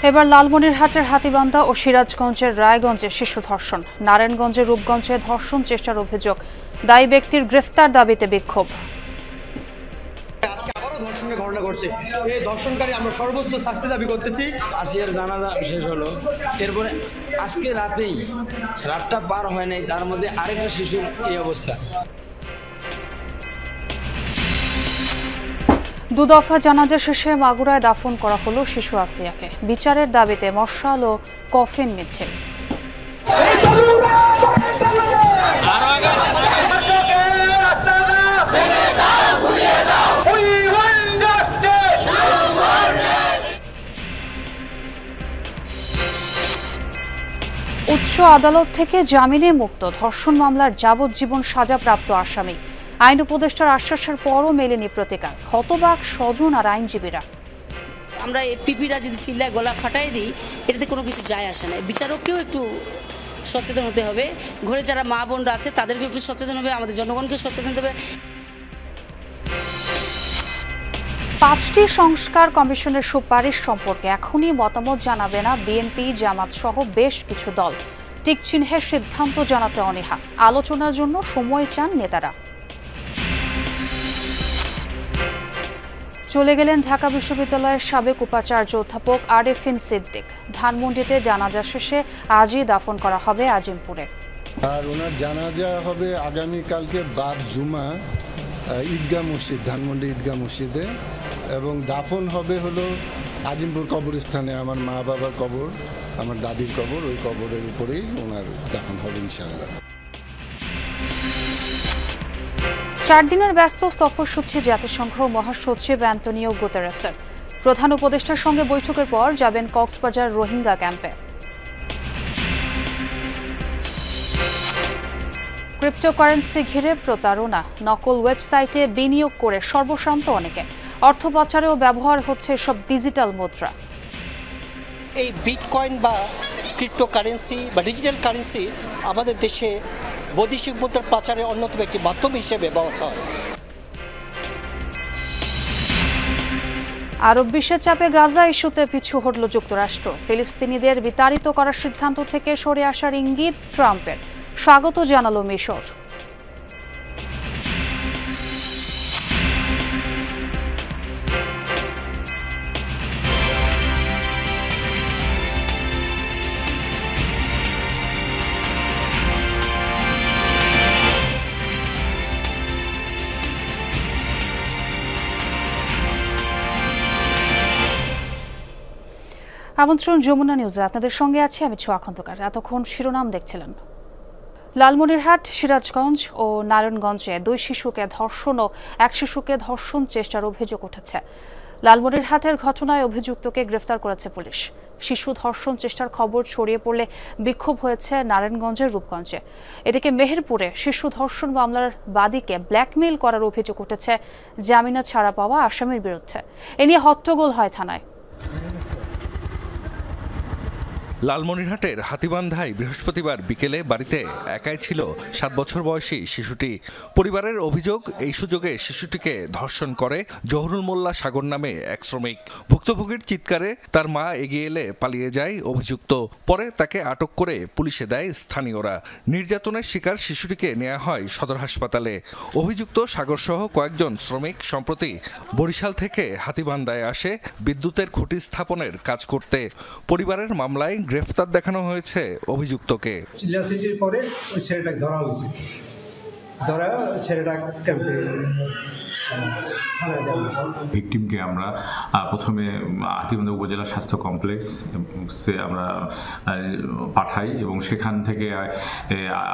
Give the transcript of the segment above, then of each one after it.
এবার লালমনিরহাটের হাতীবান্ধা ও সিরাজগঞ্জের রায়গঞ্জে শিশু ধর্ষণ, নারায়ণগঞ্জের রূপগঞ্জে ধর্ষণ চেষ্টার অভিযোগ, দায়ী ব্যক্তির গ্রেফতার দাবিতে বিক্ষোভ। আজকে আবারও ধর্ষণের ঘটনা ঘটছে। এই ধর্ষণকারী আমরা সর্বোচ্চ শাস্তি দাবি করতেছি। আসিয়ার জানাজা শেষ হলো, এরপরে আজকে রাতটা পার হয় নাই, তার মধ্যে আরেকটা শিশুর এই অবস্থা। দুদফা জানাজা শেষে মাগুরায় দাফন করা হলো শিশু আসিয়াকে। বিচারের দাবিতে মশাল ও কফিন মিছিল। উচ্চ আদালত থেকে জামিনে মুক্ত ধর্ষণ মামলার যাবজ্জীবন সাজাপ্রাপ্ত আসামি। আইন উপদেষ্টার আশ্বাসের পরও মেলেনি প্রতিকার, হতবাক স্বজন আর আইনজীবীরা। আমরা এই পিপিরা যদি চিল্লায় গলা ফাটাই দিই, এটাতে কোনো কিছু যায় আসে না। বিচারককেও একটু সচেতন হতে হবে, ঘরে যারা মা বোনরা আছে তাদেরকে একটু সচেতন হবে, আমাদের জনগণকে সচেতন হবে। 5টি সংস্কার কমিশনের সুপারিশ সম্পর্কে এখনই মতামত জানাবে না বিএনপি, জামাত সহ বেশ কিছু দল। টিকচিহ্নের সিদ্ধান্ত জানাতে অনীহা, আলোচনার জন্য সময় চান নেতারা। চলে গেলেন ঢাকা বিশ্ববিদ্যালয়ের সাবেক উপাচার্য অধ্যাপক আরেফিন সিদ্দিক। ধানমন্ডিতে জানাজা শেষে আজই দাফন করা হবে আজিমপুরে। আর ওনার জানাজা হবে আগামীকালকে বাদ জুমা ঈদগাহ মসজিদ, ধানমন্ডি ঈদগাহ মসজিদে, এবং দাফন হবে হলো আজিমপুর কবরস্থানে। আমার মা বাবার কবর, আমার দাদির কবর, ওই কবরের উপরেই ওনার দাফন হবে ইনশাআল্লাহ। 4 দিনের ব্যস্ত সফরসূচি জাতিসংঘ মহাসচিব অ্যান্টনিও গুতেরেসের। প্রধান উপদেষ্টার সঙ্গে বৈঠকের পর যাবেন কক্সবাজার রোহিঙ্গা ক্যাম্পে। ক্রিপ্টোকারেন্সি ঘিরে প্রতারণা, নকল ওয়েবসাইটে বিনিয়োগ করে সর্বশান্ত অনেকে। অর্থ পাচারেও ব্যবহার হচ্ছে সব ডিজিটাল মুদ্রা। এই বিটকয়েন বা ক্রিপ্টোকারেন্সি বা ডিজিটাল কারেন্সি আমাদের দেশে বৈদেশিক মুদ্রার পাচারের অন্যতম একটি মাধ্যম হিসেবে ব্যবহার হয়। আরব বিশ্বের চাপে গাজা ইস্যুতে পিছু হটল যুক্তরাষ্ট্র। ফিলিস্তিনিদের বিতাড়িত করার সিদ্ধান্ত থেকে সরে আসার ইঙ্গিত ট্রাম্পের, স্বাগত জানালো মিশর। আমন্ত্রণ যমুনা নিউজে, আপনাদের সঙ্গে আছি আমি ছোঁয়া খন্দকার। এতক্ষণ শিরোনাম দেখছিলেন। লালমনিরহাট, সিরাজগঞ্জ ও নারায়ণগঞ্জে 2 শিশুকে ধর্ষণ ও 1 শিশুকে ধর্ষণ চেষ্টার অভিযোগ উঠেছে। লালমনিরহাটের ঘটনায় অভিযুক্তকে গ্রেফতার করেছে পুলিশ। শিশু ধর্ষণ চেষ্টার খবর ছড়িয়ে পড়লে বিক্ষোভ হয়েছে নারায়ণগঞ্জের রূপগঞ্জে। এদিকে মেহেরপুরে শিশু ধর্ষণ মামলার বাদীকে ব্ল্যাকমেইল করার অভিযোগ উঠেছে জামিনে ছাড়া পাওয়া আসামির বিরুদ্ধে। এ নিয়ে হট্টগোল হয় থানায়। লালমনিরহাটের হাতীবান্ধায় বৃহস্পতিবার বিকেলে বাড়িতে একাই ছিল 7 বছর বয়সী শিশুটি। পরিবারের অভিযোগ, এই সুযোগে শিশুটিকে ধর্ষণ করে জহুরুল মোল্লা সাগর নামে এক শ্রমিক। ভুক্তভোগীর চিৎকারে তার মা এগিয়ে এলে পালিয়ে যায় অভিযুক্ত। পরে তাকে আটক করে পুলিশে দেয় স্থানীয়রা। নির্যাতনের শিকার শিশুটিকে নেওয়া হয় সদর হাসপাতালে। অভিযুক্ত সাগরসহ কয়েকজন শ্রমিক সম্প্রতি বরিশাল থেকে হাতীবান্ধায় আসে বিদ্যুতের খুঁটি স্থাপনের কাজ করতে। পরিবারের মামলায় গ্রেফতার দেখানো হয়েছে অভিযুক্তকে। চিল্লাচিল্লির পরে ওই ছেলেটাকে ধরা হয়েছে, ধরা ছেলেটা ক্যাম্পে থানায় দেওয়া হয়েছে। ভিকটিমকে আমরা প্রথমে হাতীবান্ধা উপজেলা স্বাস্থ্য কমপ্লেক্সে আমরা পাঠাই এবং সেখান থেকে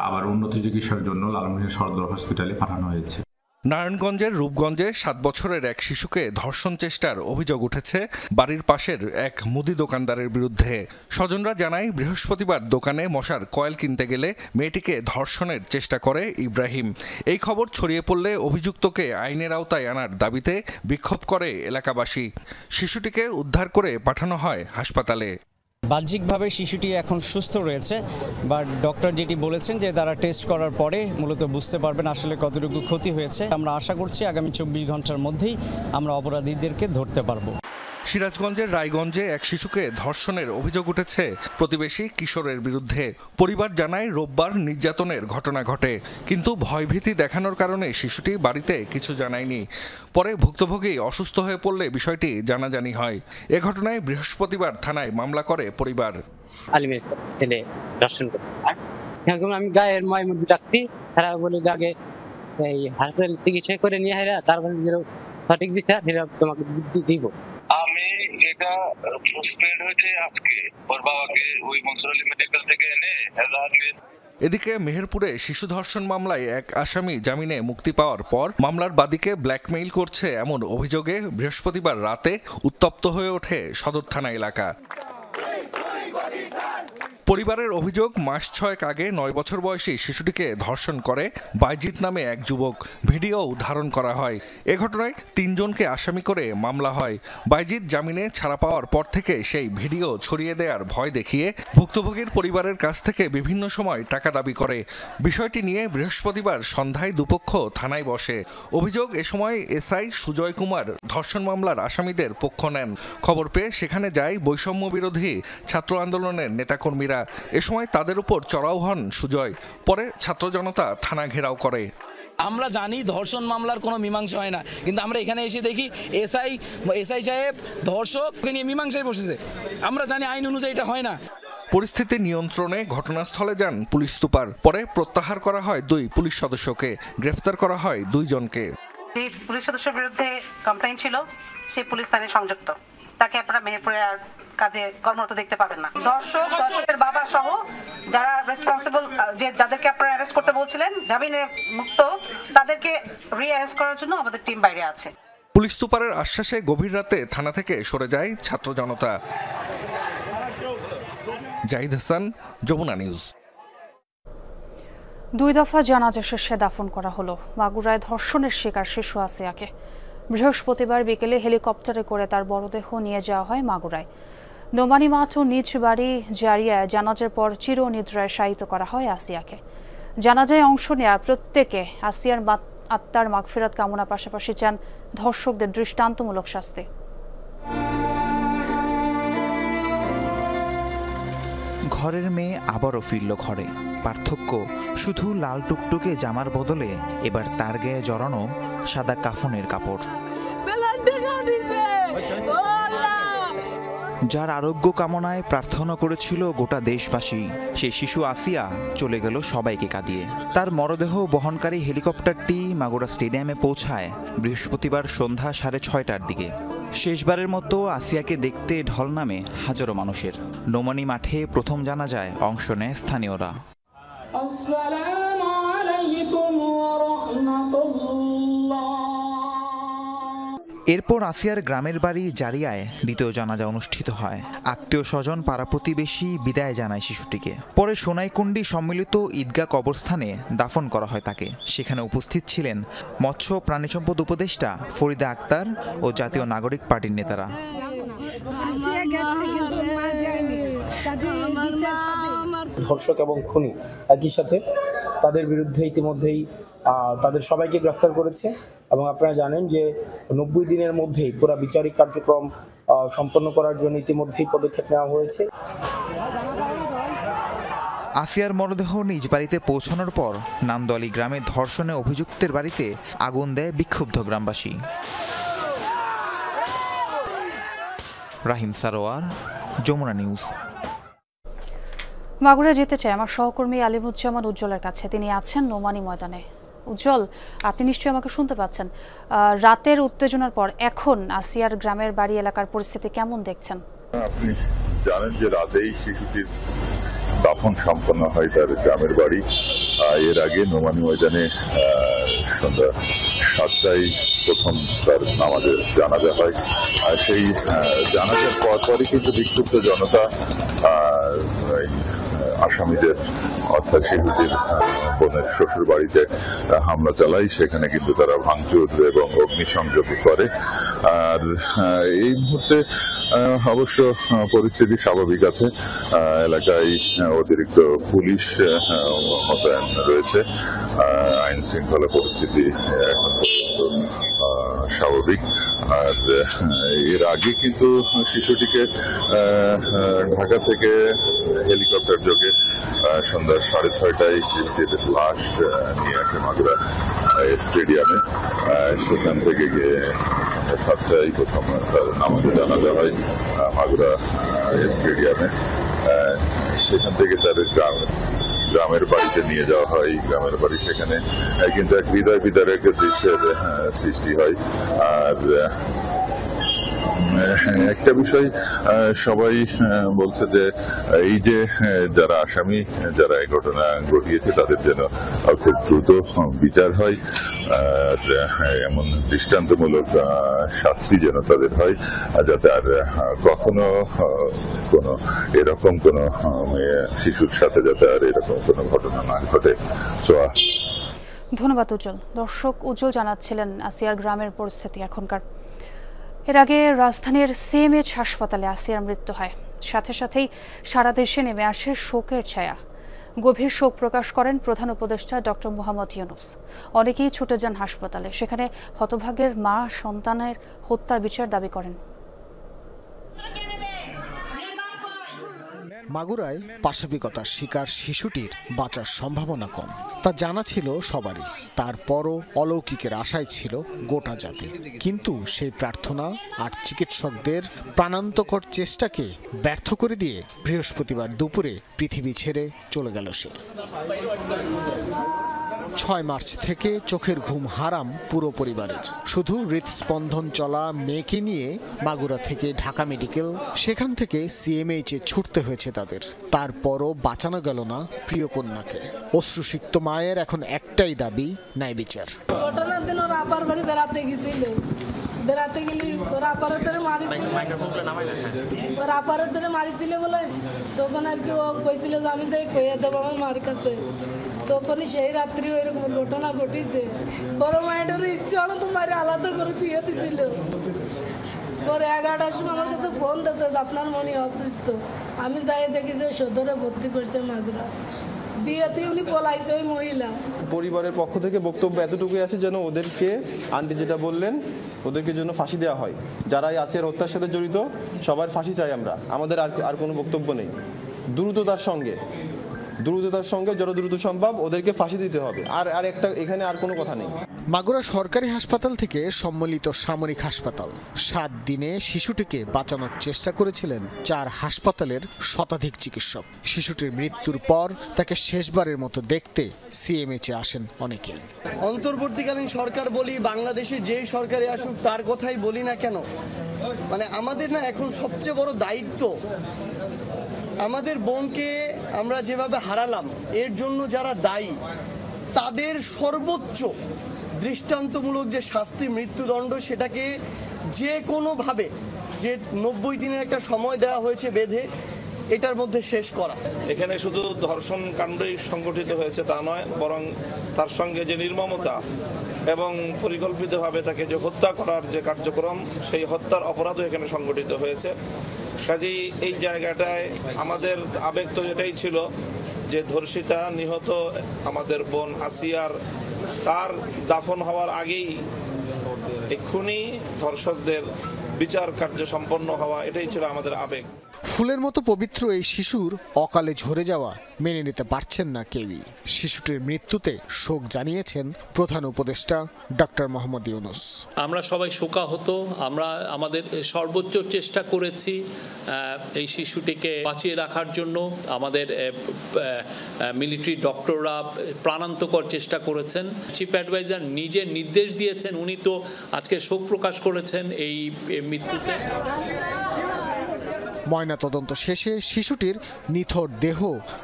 আবার উন্নত চিকিৎসার জন্য লালমনিরহাট সদর হসপিটালে পাঠানো হয়েছে। নারায়ণগঞ্জের রূপগঞ্জে 7 বছরের এক শিশুকে ধর্ষণ চেষ্টার অভিযোগ উঠেছে বাড়ির পাশের এক মুদি দোকানদারের বিরুদ্ধে। স্বজনরা জানায়, বৃহস্পতিবার দোকানে মশার কয়েল কিনতে গেলে মেয়েটিকে ধর্ষণের চেষ্টা করে ইব্রাহিম। এই খবর ছড়িয়ে পড়লে অভিযুক্তকে আইনের আওতায় আনার দাবিতে বিক্ষোভ করে এলাকাবাসী। শিশুটিকে উদ্ধার করে পাঠানো হয় হাসপাতালে। বাহ্যিকভাবে শিশুটি এখন সুস্থ রয়েছে, বাট ডক্টর যেটি বলেছেন যে তারা টেস্ট করার পরে মূলত বুঝতে পারবেন আসলে কতটুকু ক্ষতি হয়েছে। আমরা আশা করছি আগামী 24 ঘন্টার মধ্যেই আমরা অপরাধীদেরকে ধরতে পারবো। সিরাজগঞ্জের রায়গঞ্জে এক শিশুকে ধর্ষণের অভিযোগ উঠেছে প্রতিবেশী কিশোরের বিরুদ্ধে। পরিবার জানায় রোববার নির্যাতনের ঘটনা ঘটে, কিন্তু ভয়ভীতি দেখানোর কারণে শিশুটি বাড়িতে কিছু জানায়নি। পরে ভুক্তভোগী অসুস্থ হয়ে পড়লে বিষয়টি জানাজানি হয়। এ ঘটনায় বৃহস্পতিবার থানায় মামলা করে পরিবার। আলিমের ছেলে দর্শন করে, আমি গায়ের মায়ের মধ্যে ডাকছি, তারা বলে আগে এই হাসপাতাল চিকিৎসা করে নিয়ে হারা, তারপরে সঠিক বিচার তোমাকে দিব। আমি এটা সাসপেন্ড হয়েছে আজকে, ওর বাবাকে ওই মনসুর আলী মেডিকেল থেকে এনে এদিকে মেহেরপুরে শিশু ধর্ষণ মামলায় এক আসামি জামিনে মুক্তি পাওয়ার পর মামলার বাদীকে ব্ল্যাকমেইল করছে এমন অভিযোগে বৃহস্পতিবার রাতে উত্তপ্ত হয়ে ওঠে সদর থানা এলাকা। পরিবারের অভিযোগ, মাস 6 আগে 9 বছর বয়সী শিশুটিকে ধর্ষণ করে বাইজিৎ নামে এক যুবক। ভিডিও ধারণ করা হয়। এ ঘটনায় 3 জনকে আসামি করে মামলা হয়। বাইজিৎ জামিনে ছাড়া পাওয়ার পর থেকে সেই ভিডিও ছড়িয়ে দেওয়ার ভয় দেখিয়ে ভুক্তভোগীর পরিবারের কাছ থেকে বিভিন্ন সময় টাকা দাবি করে। বিষয়টি নিয়ে বৃহস্পতিবার সন্ধ্যায় দুপক্ষ থানায় বসে। অভিযোগ, এ সময় এসআই সুজয় কুমার ধর্ষণ মামলার আসামিদের পক্ষ নেন। খবর পেয়ে সেখানে যায় বৈষম্য বিরোধী ছাত্র আন্দোলনের নেতাকর্মীরা। এ সময় তাদের উপর চড়াও হন সুজয়। পরে ছাত্র জনতা থানা ঘেরাও করে। আমরা জানি ধর্ষণ মামলার কোনো মীমাংসা হয় না, কিন্তু আমরা এখানে এসে দেখি এসআই সাহেব ধর্ষককে নিয়ে মীমাংসায় বসেছে। আমরা জানি আইন অনুযায়ী এটা হয় না। পরিস্থিতি নিয়ন্ত্রণে ঘটনাস্থলে যান পুলিশ সুপার। পরে প্রত্যাহার করা হয় 2 পুলিশ সদস্যকে, গ্রেফতার করা হয় 2 জনকে। যে পুলিশ সদস্যের বিরুদ্ধে কমপ্লেইন ছিল সেই পুলিশ থানায় সংযুক্ত, তাকে আপনারা মেহেরপুরে আর কাজে কর্মরত দেখতে পাবেন না। দর্শকের বাবা সহ যারা রেসপন্সিবল, যাদেরকে আপনারা অ্যারেস্ট করতে বলছিলেন জামিনে মুক্ত, তাদেরকে রি-অ্যারেস্ট করার জন্য আমাদের টিম বাইরে আছে। পুলিশ সুপারের আশ্বাসে গভীর রাতে থানা থেকে সরে যায় ছাত্র জনতা। জাহিদ হাসান, যমুনা নিউজ। 2 দফা জানাজা শেষে দাফন করা হলো মাগুরায় ধর্ষণের শিকার শিশু আসিয়াকে। বৃহস্পতিবার বিকেলে হেলিকপ্টারে করে তার মরদেহ নিয়ে যাওয়া হয় মাগুরায়। নোমানী মাঠ ও নিজ বাড়ি জারিয়ায় জানাজার পর চিরনিদ্রায় শায়িত করা হয় আসিয়াকে। জানাজায় অংশ নেওয়া প্রত্যেকে আসিয়ার আত্মার মাগফিরাত কামনা পাশাপাশি চান ধর্ষকদের দৃষ্টান্তমূলক শাস্তি। ঘরের মেয়ে আবারও ফিরল ঘরে। পার্থক্য শুধু লাল টুকটুকে জামার বদলে এবার তার গায়ে জড়ানো সাদা কাফনের কাপড়। যার আরোগ্য কামনায় প্রার্থনা করেছিল গোটা দেশবাসী, সেই শিশু আসিয়া চলে গেল সবাইকে কাঁদিয়ে। তার মরদেহ বহনকারী হেলিকপ্টারটি মাগুরা স্টেডিয়ামে পৌঁছায় বৃহস্পতিবার সন্ধ্যা 6:30টার দিকে। শেষবারের মতো আসিয়াকে দেখতে ঢল নামে হাজারো মানুষের। নোমানী মাঠে প্রথম জানাজায় অংশ নেয় স্থানীয়রা। এরপর আসিয়ার গ্রামের বাড়ি জারিয়ায় দ্বিতীয় জানাজা অনুষ্ঠিত হয়। আত্মীয় স্বজন, পাড়া প্রতিবেশী বিদায় জানায় শিশুটিকে। পরে সোনাইকুণ্ডি সম্মিলিত ঈদগাহ কবরস্থানে দাফন করা হয় তাকে। সেখানে উপস্থিত ছিলেন মৎস্য প্রাণী সম্পদ উপদেষ্টা ফরিদা আক্তার ও জাতীয় নাগরিক পার্টির নেতারা। ধর্ষক এবং খুনি একই সাথে, তাদের বিরুদ্ধে ইতিমধ্যেই তাদের সবাইকে গ্রেফতার করেছে এবং আপনারা জানেন যে 90 দিনের মধ্যেই পুরো বিচারিক কার্যক্রম সম্পন্ন করার জন্য ইতিমধ্যেই পদক্ষেপ নেওয়া হয়েছে। আসিয়ার মরদেহ নিজ বাড়িতে পৌঁছানোর পর নান্দোয়ালি গ্রামে ধর্ষণে অভিযুক্তের বাড়িতে আগুন দেয় বিক্ষুব্ধ গ্রামবাসী। রাহিম সারোয়ার, যমুনা নিউজ। মাগুরা যেতে চাই আমার সহকর্মী আলিমুজ্জামান উজ্জ্বলের কাছে। তিনি আছেন নোমানী ময়দানে। উজ্জ্বল, আপনি নিশ্চয়ই আমাকে শুনতে পাচ্ছেন। রাতের উত্তেজনার পর এখন আসিয়ার গ্রামের বাড়ি এলাকার পরিস্থিতি কেমন দেখছেন? আপনি জানেন যে রাতেই শিশুটির দাফন সম্পন্ন হয় তার গ্রামের বাড়ি। এর আগে নোমানী ময়দানে সন্ধ্যা 7টায় প্রথম তার নামাজের জানাজা হয়। আর সেই জানাজার পরপরই কিন্তু বিক্ষুব্ধ জনতা আসামিদের অর্থাৎ শিশুটির বোনের শ্বশুর বাড়িতে হামলা চালায়। সেখানে কিন্তু তারা ভাঙচুর এবং অগ্নিসংযোগ করে। আর এই মুহূর্তে অবশ্য পরিস্থিতি স্বাভাবিক আছে। এলাকায় অতিরিক্ত পুলিশ মোতায়েন রয়েছে। আইন শৃঙ্খলা পরিস্থিতি এখন পর্যন্ত স্বাভাবিক। আর এর আগে কিন্তু শিশুটিকে ঢাকা থেকে হেলিকপ্টার যোগে সন্ধ্যা 6:30টায় লাশ নিয়ে আসে মাগুরা স্টেডিয়ামে। সেখান থেকে গিয়ে 7টায় প্রথম তার নামাজে জানাজা হয় মাগুরা স্টেডিয়ামে। সেখান থেকে তার গ্রামের বাড়িতে নিয়ে যাওয়া হয়। গ্রামের বাড়ি সেখানে কিন্তু এক হৃদয় বিদারক দৃশ্যের সৃষ্টি হয়। আর একটা বিষয় সবাই বলছে যে এই যে যারা আসামি, যারা এই ঘটনা ঘটিয়েছে তাদের যেন খুব দ্রুত বিচার হয়, আর এমন দৃষ্টান্তমূলক শাস্তি যেন তাদের হয়, যাতে আর কখনো কোনো এরকম কোনো শিশুর সাথে যাতে আর এরকম কোনো ঘটনা না ঘটে। ধন্যবাদ উজ্জ্বল। দর্শক, উজ্জ্বল জানাচ্ছিলেন আসিয়ার গ্রামের পরিস্থিতি এখনকার। এর আগে রাজধানীর সিএমএইচ হাসপাতালে আসিয়ার মৃত্যু হয়। সাথে সাথেই সারা দেশে নেমে আসে শোকের ছায়া। গভীর শোক প্রকাশ করেন প্রধান উপদেষ্টা ডক্টর মোহাম্মদ ইউনূস। অনেকেই ছুটে যান হাসপাতালে। সেখানে হতভাগ্যের মা সন্তানের হত্যার বিচার দাবি করেন। মাগুরায় পাশবিকতার শিকার শিশুটির বাঁচার সম্ভাবনা কম, তা জানা ছিল সবারই। তারপরও অলৌকিকের আশায় ছিল গোটা জাতি। কিন্তু সেই প্রার্থনা আর চিকিৎসকদের প্রাণান্তকর চেষ্টাকে ব্যর্থ করে দিয়ে বৃহস্পতিবার দুপুরে পৃথিবী ছেড়ে চলে গেল সে। 6 মার্চ থেকে চোখের ঘুম হারাম পুরো পরিবারের। শুধু হৃদস্পন্দন চলা মেয়েকে নিয়ে মাগুরা থেকে ঢাকা মেডিকেল, সেখান থেকে সিএমএইচে ছুটতে হয়েছে তাদের। তারপরও বাঁচানো গেল না প্রিয় কন্যাকে। অশ্রুসিক্ত মায়ের এখন একটাই দাবি, ন্যায় বিচার। ঘটনার দিন ওরা আপার বাড়ি বেড়াতে গেছিল, বেড়াতে গেলে ওরা আপারের ধরে মারিছিল বলে তখন আর কি ও কইছিল যে আমি তো কইয়া দেবো আমার মার কাছে। তখনই সেই রাত্রি ওইরকম ঘটনা ঘটেছে। বড় মায়ের ইচ্ছে হলো তো মায়ের আলাদা করে থুয়ে দিছিল। পরে 11টার সময় আমার কাছে ফোন দিয়েছে যে আপনার মনে অসুস্থ। আমি যাই দেখি যে সদরে ভর্তি করছে মাগুরা। দিয়েতে উনি পলাইছে ওই মহিলা। পরিবারের পক্ষ থেকে বক্তব্য এতটুকুই আছে যেন ওদেরকে, আন্টি যেটা বললেন, ওদেরকে জন্য ফাঁসি দেওয়া হয়। যারাই আছে হত্যার সাথে জড়িত সবার ফাঁসি চাই আমরা। আমাদের আর কোনো বক্তব্য নেই। দ্রুততার সঙ্গে যত দ্রুত সম্ভব ওদেরকে ফাঁসি দিতে হবে। আর একটা এখানে আর কোনো কথা নেই। মাগুরা সরকারি হাসপাতাল থেকে সম্মিলিত সামরিক হাসপাতাল। 7 দিনে শিশুটিকে বাঁচানোর চেষ্টা করেছিলেন 4 হাসপাতালের শতাধিক চিকিৎসক। শিশুটির মৃত্যুর পর তাকে শেষবারের মতো দেখতে সিএমএইচে আসেন অনেকেই। অন্তর্বর্তীকালীন সরকার বলি, বাংলাদেশের যেই সরকারে আসুক তার কথাই বলি না কেন, মানে আমাদের না এখন সবচেয়ে বড় দায়িত্ব, আমাদের বোনকে আমরা যেভাবে হারালাম এর জন্য যারা দায়ী তাদের সর্বোচ্চ দৃষ্টান্তমূলক যে শাস্তি, মৃত্যুদণ্ড, সেটাকে যে কোনোভাবে, যে 90 দিনের একটা সময় দেওয়া হয়েছে বেঁধে, এটার মধ্যে শেষ করা। এখানে শুধু ধর্ষণ কাণ্ডই সংগঠিত হয়েছে তা নয়, বরং তার সঙ্গে যে নির্মমতা এবং পরিকল্পিতভাবে তাকে যে হত্যা করার যে কার্যক্রম, সেই হত্যার অপরাধও এখানে সংগঠিত হয়েছে। কাজেই এই জায়গাটায় আমাদের আবেগ তো এটাই ছিল যে ধর্ষিতা, নিহত আমাদের বোন আসিয়ার, তার দাফন হওয়ার আগেই এই খুনি ধর্ষকদের বিচার কার্য সম্পন্ন হওয়া, এটাই ছিল আমাদের আবেগ। ফুলের মতো পবিত্র এই শিশুর অকালে ঝরে যাওয়া মেনে নিতে পারছেন না কেউই। শিশুটির মৃত্যুতে শোক জানিয়েছেন প্রধান উপদেষ্টা ডক্টর মোহাম্মদ ইউনূস। আমরা সবাই শোকাহত। আমরা আমাদের সর্বোচ্চ চেষ্টা করেছি এই শিশুটিকে বাঁচিয়ে রাখার জন্য। আমাদের মিলিটারি ডক্টররা প্রাণান্তকর চেষ্টা করেছেন। চিফ অ্যাডভাইজার নিজে নির্দেশ দিয়েছেন, উনি তো আজকে শোক প্রকাশ করেছেন এই মৃত্যুতে। ময়নাতদন্ত শেষে শিশুটির নিথর দেহ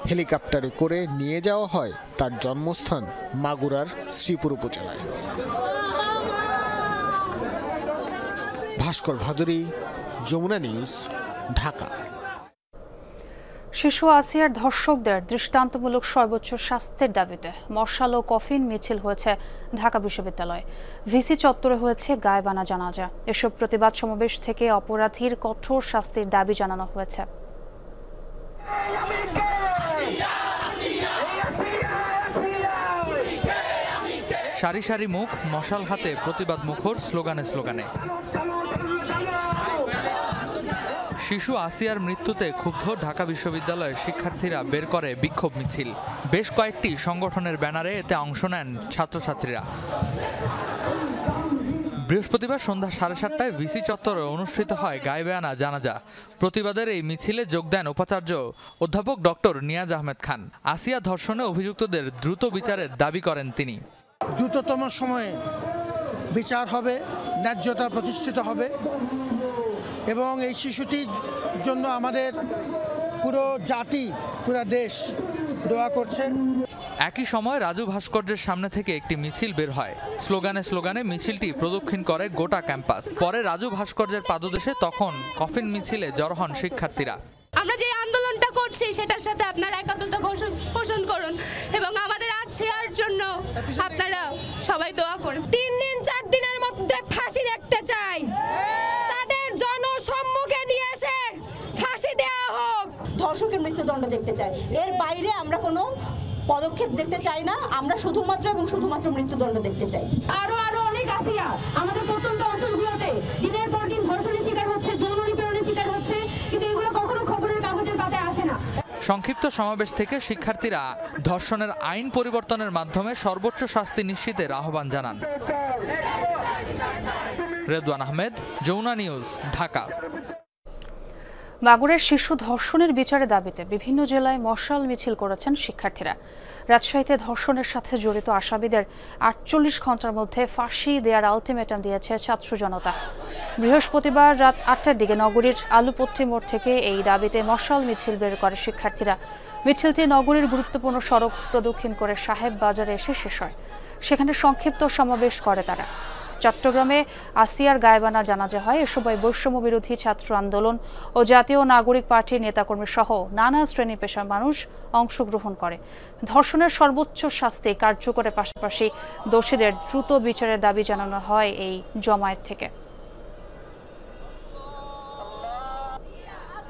হেলিকপ্টারে করে নিয়ে যাওয়া হয় তার জন্মস্থান মাগুরার শ্রীপুর উপজেলায়। ভাস্কর ভাদুরী, যমুনা নিউজ, ঢাকা। শিশু আসিয়ার ধর্ষকদের দৃষ্টান্তমূলক সর্বোচ্চ শাস্তির দাবিতে মশাল ও কফিন মিছিল হয়েছে ঢাকা বিশ্ববিদ্যালয়ে। ভিসি চত্বরে হয়েছে গায়েবানা জানাজা। এসব প্রতিবাদ সমাবেশ থেকে অপরাধীর কঠোর শাস্তির দাবি জানানো হয়েছে। সারি সারি মুখ, মশাল হাতে প্রতিবাদ মুখর স্লোগানে স্লোগানে। শিশু আসিয়ার মৃত্যুতে ক্ষুব্ধ ঢাকা বিশ্ববিদ্যালয়ের শিক্ষার্থীরা বের করে বিক্ষোভ মিছিল। বেশ কয়েকটি সংগঠনের ব্যানারে এতে অংশ নেন ছাত্রছাত্রীরা। বৃহস্পতিবার সন্ধ্যা 7:30টায় ভিসি চত্বরে অনুষ্ঠিত হয় গায়েবে আনা জানাজা। প্রতিবাদের এই মিছিলে যোগ দেন উপাচার্য অধ্যাপক ডক্টর নিয়াজ আহমেদ খান। আসিয়া ধর্ষণে অভিযুক্তদের দ্রুত বিচারের দাবি করেন তিনি। দ্রুততম সময়ে বিচার হবে, ন্যায্যতা প্রতিষ্ঠিত হবে এবং এই শিশুটির জন্য আমাদের পুরো জাতি, পুরো দেশ দোয়া করছে। একই সময় রাজু ভাস্কর্যের সামনে থেকে একটি মিছিল বের হয়। স্লোগানে স্লোগানে মিছিলটি প্রদক্ষিণ করে গোটা ক্যাম্পাস। পরে রাজু ভাস্কর্যের পাদদেশে তখন কফিন মিছিলে জড়ো হন শিক্ষার্থীরা। আমরা যে আন্দোলনটা করছি সেটার সাথে আপনারা একাত্মতা পোষণ করুন এবং আমাদের আসিয়ার জন্য আপনারা সবাই দোয়া করুন। 3 দিন 4 দিনের মধ্যে ফাঁসি দেখতে চাই, তাদের জনসম্মুখে নিয়ে এসে ফাঁসি দেওয়া হোক। ধর্ষকের মৃত্যুদণ্ড দেখতে চাই, এর বাইরে আমরা কোনো পদক্ষেপ দেখতে চাই না। আমরা শুধুমাত্র এবং শুধুমাত্র মৃত্যুদণ্ড দেখতে চাই। আরো অনেক আসিয়া আমাদের প্রত্যন্ত অঞ্চলগুলোতে দিনের পর দিন ধর্ষণের শিকার হচ্ছে, যৌন নিপীড়নের শিকার হচ্ছে, কিন্তু এগুলো কখনো খবরের কাগজের পাতায় আসে না। সংক্ষিপ্ত সমাবেশ থেকে শিক্ষার্থীরা ধর্ষণের আইন পরিবর্তনের মাধ্যমে সর্বোচ্চ শাস্তি নিশ্চিতের আহ্বান জানান। রেদওয়ান আহমেদ, যমুনা নিউজ, ঢাকা। মাগুরার শিশু ধর্ষণের বিচারের দাবিতে বিভিন্ন জেলায় মশাল মিছিল করেছেন শিক্ষার্থীরা। রাজশাহীতে ধর্ষণের সাথে জড়িত আসামিদের 48 ঘন্টার মধ্যে ফাঁসি দেওয়ার আলটিমেটাম দিয়েছে ছাত্র জনতা। বৃহস্পতিবার রাত 8টার দিকে নগরীর আলুপট্টি মোড় থেকে এই দাবিতে মশাল মিছিল বের করে শিক্ষার্থীরা। মিছিলটি নগরীর গুরুত্বপূর্ণ সড়ক প্রদক্ষিণ করে সাহেব বাজারে এসে শেষ হয়। সেখানে সংক্ষিপ্ত সমাবেশ করে তারা। চট্টগ্রামে আসিয়ার গায়েবানা জানাজা হয়। এ সময় বৈষম্য বিরোধী ছাত্র আন্দোলন ও জাতীয় নাগরিক পার্টির নেতাকর্মী সহ নানা শ্রেণী পেশার মানুষ অংশগ্রহণ করে। ধর্ষণের সর্বোচ্চ শাস্তি কার্যকরের পাশাপাশি দোষীদের দ্রুত বিচারের দাবি জানানো হয় এই জমায়েত থেকে।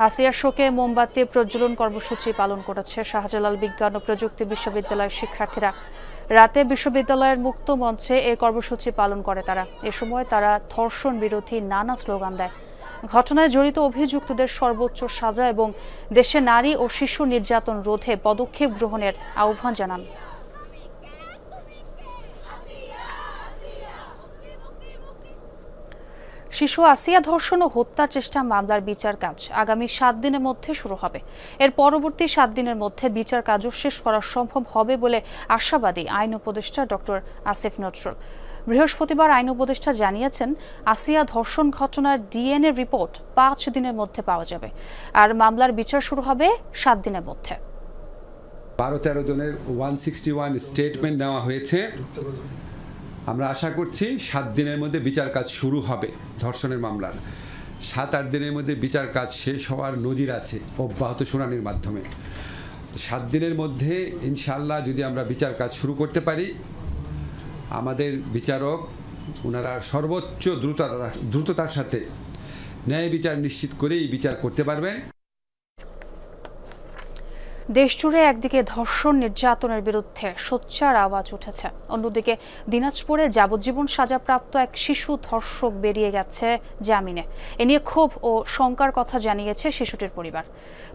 আসিয়ার শোকে মোমবাতি প্রজ্বলন কর্মসূচি পালন করেছে শাহজালাল বিজ্ঞান ও প্রযুক্তি বিশ্ববিদ্যালয়ের শিক্ষার্থীরা। রাতে বিশ্ববিদ্যালয়ের মুক্ত মঞ্চে এই কর্মসূচি পালন করে তারা। এ সময় তারা ধর্ষণ বিরোধী নানা স্লোগান দেয়। ঘটনায় জড়িত অভিযুক্তদের সর্বোচ্চ সাজা এবং দেশে নারী ও শিশু নির্যাতন রোধে পদক্ষেপ গ্রহণের আহ্বান জানান। শিশু আসিয়া ধর্ষণ ও হত্যার চেষ্টা মামলার বিচার কাজ আগামী 7 দিনের মধ্যে শুরু হবে। এর পরবর্তী 7 দিনের মধ্যে বিচার কাজও শেষ করা সম্ভব হবে বলে আশাবাদী আইন উপদেষ্টা ডক্টর আসিফ নজরুল। বৃহস্পতিবার আইন উপদেষ্টা জানিয়েছেন, আসিয়া ধর্ষণ ঘটনার ডিএনএ রিপোর্ট 5 দিনের মধ্যে পাওয়া যাবে আর মামলার বিচার শুরু হবে 7 দিনের মধ্যে। 12-13 জনের 161 স্টেটমেন্ট নেওয়া হয়েছে। আমরা আশা করছি 7 দিনের মধ্যে বিচার কাজ শুরু হবে। ধর্ষণের মামলার 7-8 দিনের মধ্যে বিচার কাজ শেষ হওয়ার নজির আছে অব্যাহত শুনানির মাধ্যমে। 7 দিনের মধ্যে ইনশাআল্লাহ যদি আমরা বিচার কাজ শুরু করতে পারি, আমাদের বিচারক ওনারা সর্বোচ্চ দ্রুততার সাথে ন্যায় বিচার নিশ্চিত করেই বিচার করতে পারবেন। দেশজুড়ে একদিকে ধর্ষণ নির্যাতনের বিরুদ্ধে সোচ্চার আওয়াজ উঠেছে, অন্যদিকে দিনাজপুরে যাবজ্জীবন সাজাপ্রাপ্ত এক শিশু ধর্ষক বেরিয়ে গেছে জামিনে। এ নিয়ে ক্ষোভ ও শঙ্কার কথা জানিয়েছে শিশুটির পরিবার।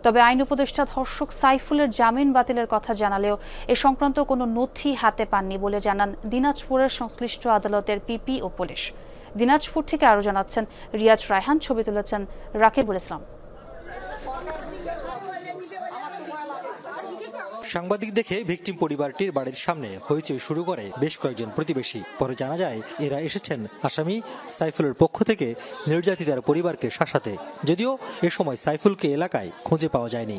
তবে আইন উপদেষ্টা ধর্ষক সাইফুলের জামিন বাতিলের কথা জানালেও এ সংক্রান্ত কোনো নথি হাতে পাননি বলে জানান দিনাজপুরের সংশ্লিষ্ট আদালতের পিপি ও পুলিশ। দিনাজপুর থেকে আরও জানাচ্ছেন রিয়াজ রায়হান, ছবি তুলেছেন রাকিবুল ইসলাম। সাংবাদিক দেখে ভিকটিম পরিবারটির বাড়ির সামনে হইচই শুরু করে বেশ কয়েকজন প্রতিবেশী। পরে জানা যায় এরা এসেছেন আসামি সাইফুলের পক্ষ থেকে নির্যাতিতার পরিবারকে শাসাতে। যদিও এ সময় সাইফুলকে এলাকায় খুঁজে পাওয়া যায়নি।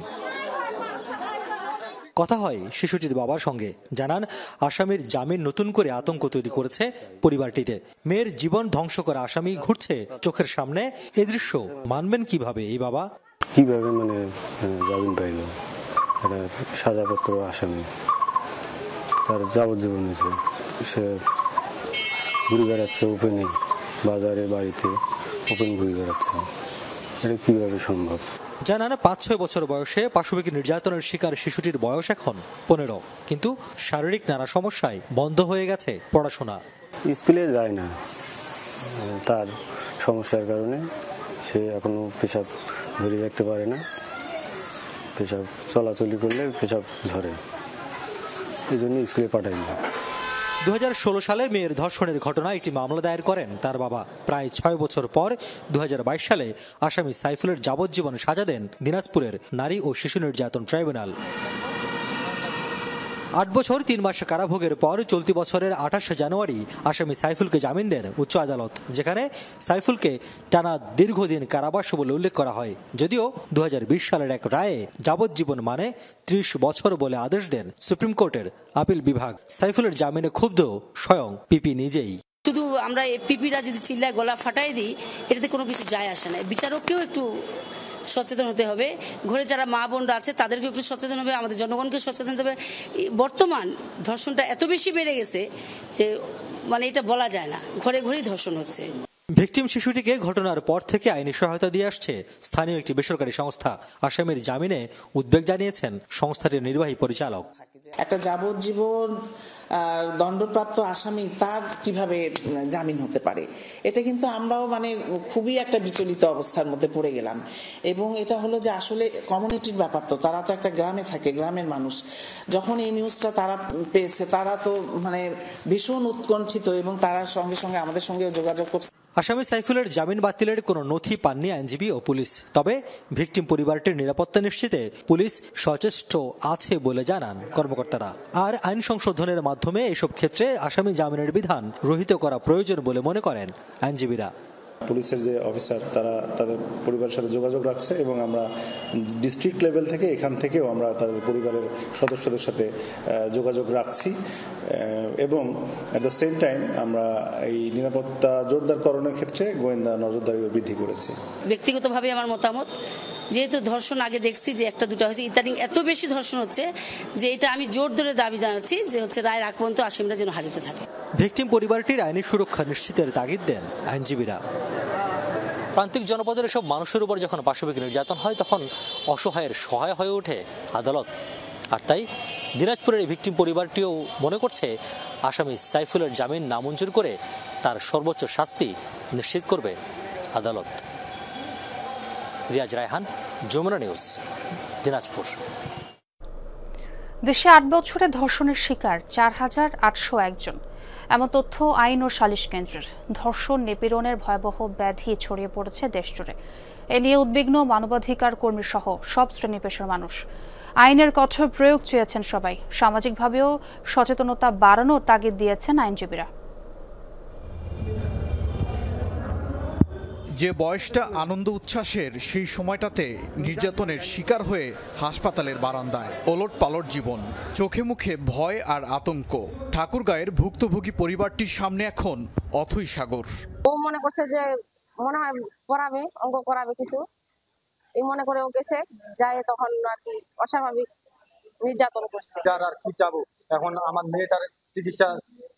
কথা হয় শিশুটির বাবার সঙ্গে, জানান আসামির জামিন নতুন করে আতঙ্ক তৈরি করেছে পরিবারটিতে। মেয়ের জীবন ধ্বংস করা আসামি ঘুরছে চোখের সামনে, এ দৃশ্য মানবেন কিভাবে এই বাবা? কিভাবে মানে জামিন পাইল? একটা সাজাপ্রাপ্ত আসামি, তার যাবজ্জীবন হয়েছে। সে ঘুরে বেড়াচ্ছে ওপেনে, বাজারে বাড়িতে ওপেন ঘুরে বেড়াচ্ছে। এটা কিভাবে সম্ভব? জানান 5-6 বছর বয়সে পাশবিক নির্যাতনের শিকার শিশুটির বয়স এখন 15, কিন্তু শারীরিক নানা সমস্যায় বন্ধ হয়ে গেছে পড়াশোনা। স্কুলে যায় না, তার সমস্যার কারণে সে এখনো পেশাব ধরে রাখতে পারে না। পেশাব চলাচলি করলে পেশাব ঝরে, এই জন্য স্কুলে পাঠাই না। 2016 সালে মেয়ের ধর্ষণের ঘটনায় একটি মামলা দায়ের করেন তার বাবা। প্রায় 6 বছর পর 2022 সালে আসামি সাইফুলের যাবজ্জীবন সাজা দেন দিনাজপুরের নারী ও শিশু নির্যাতন ট্রাইব্যুনাল। 8 বছর 3 মাস কারাভোগের পর চলতি বছরের 28 জানুয়ারি আসামি সাইফুলকে জামিন দেন উচ্চ আদালত, যেখানে সাইফুলকে টানা দীর্ঘদিন কারাবাস বলে উল্লেখ করা হয়। যদিও 2020 সালের এক রায়ে যাবজ্জীবন মানে 30 বছর বলে আদেশ দেন সুপ্রিম কোর্টের আপিল বিভাগ। সাইফুলের জামিনে ক্ষুব্ধ স্বয়ং পিপি নিজেই। শুধু আমরা পিপিরা যদি চিল্লায় গলা ফাটাই দিই, এটাতে কোনো কিছু যায় আসে না। বিচারককেও একটু সচেতন হতে হবে, ঘরে যারা মা বোনরা আছে তাদেরকে একটু সচেতন হবে, আমাদের জনগণকে সচেতন হতে হবে। বর্তমান ধর্ষণটা এত বেশি বেড়ে গেছে যে মানে এটা বলা যায় না, ঘরে ঘরেই ধর্ষণ হচ্ছে। ভিকটিম শিশুটিকে ঘটনার পর থেকে আইনি সহায়তা দিয়ে আসছে স্থানীয় একটি বেসরকারি সংস্থা। আসামির জামিনে উদ্বেগ জানিয়েছেন সংস্থাটির নির্বাহী পরিচালক। একটা যাবজ্জীবন দণ্ডপ্রাপ্ত আসামি তার কিভাবে জামিন হতে পারে, এটা কিন্তু আমরাও মানে খুবই একটা বিচলিত অবস্থার মধ্যে পড়ে গেলাম। এবং এটা হলো যে আসলে কমিউনিটির ব্যাপার, তো তারা তো একটা গ্রামে থাকে, গ্রামের মানুষ। যখন এই নিউজটা তারা পেয়েছে তারা তো মানে ভীষণ উৎকণ্ঠিত এবং তারা সঙ্গে সঙ্গে আমাদের সঙ্গেও যোগাযোগ করছে। আসামি সাইফুলের জামিন বাতিলের কোনো নথি পাননি আইনজীবী ও পুলিশ। তবে ভিকটিম পরিবারটির নিরাপত্তা নিশ্চিতে পুলিশ সচেষ্ট আছে বলে জানান কর্মকর্তারা। আর আইন সংশোধনের মাধ্যমে এসব ক্ষেত্রে আসামি জামিনের বিধান রহিত করা প্রয়োজন বলে মনে করেন আইনজীবীরা। পুলিশের যে অফিসার তারা তাদের পরিবারের সাথে যোগাযোগ রাখছে এবং আমরা ডিস্ট্রিক্ট লেভেল থেকে এখান থেকেও আমরা তাদের পরিবারের সদস্যদের সাথে যোগাযোগ রাখছি এবং অ্যাট দ্য সেম টাইম আমরা এই নিরাপত্তা জোরদারকরণের ক্ষেত্রে গোয়েন্দা নজরদারিও বৃদ্ধি করেছি। ব্যক্তিগতভাবে আমার মতামত, যেহেতু ধর্ষণ আগে দেখছি যে একটা দুটা হয়েছে, ইদানিং এত বেশি ধর্ষণ হচ্ছে যে এটা আমি জোর ধরে দাবি জানাচ্ছি যে হচ্ছে রায়ের আগ পর্যন্ত আসামিরা যেন হাজতে থাকে। ভিকটিম পরিবারটির আইনি সুরক্ষা নিশ্চিতের তাগিদ দেন আইনজীবীরা। প্রান্তিক জনপদের এসব মানুষের উপর যখন পাশবিক নির্যাতন হয় তখন অসহায়ের সহায় হয়ে ওঠে আদালত। আর তাই দিনাজপুরের এই ভিকটিম পরিবারটিও মনে করছে আসামি সাইফুলের জামিন নামঞ্জুর করে তার সর্বোচ্চ শাস্তি নিশ্চিত করবে আদালত। রিয়াজ রায়হান, যমুনা নিউজ, দিনাজপুর। দেশে 8 বছরে ধর্ষণের শিকার 4801 জন, এমন তথ্য আইন ও সালিশ কেন্দ্রের। ধর্ষণ নিপীড়নের ভয়াবহ ব্যাধি ছড়িয়ে পড়েছে দেশ জুড়ে। এ নিয়ে উদ্বিগ্ন মানবাধিকার কর্মী সহ সব শ্রেণী পেশার মানুষ। আইনের কঠোর প্রয়োগ চেয়েছেন সবাই। সামাজিকভাবেও সচেতনতা বাড়ানোর তাগিদ দিয়েছেন আইনজীবীরা। যে বয়সটা আনন্দ উচ্ছ্বাসের, সেই সময়টাতে নির্যাতনের শিকার হয়ে হাসপাতালের বারান্দায় ওলট পালট জীবন, চোখে মুখে ভয় আর আতঙ্ক। ঠাকুরগাঁয়ের ভুক্তভোগী পরিবারটির সামনে এখন অথৈ সাগর। ও মনে করছে যে মনে হয় করাবে, অঙ্ক করাবে কিছু, এই মনে করে ও গেছে, যায় তখন আর কি অস্বাভাবিক নির্যাতন করছে। আর কি চাবো, এখন আমার মেয়েটার চিকিৎসা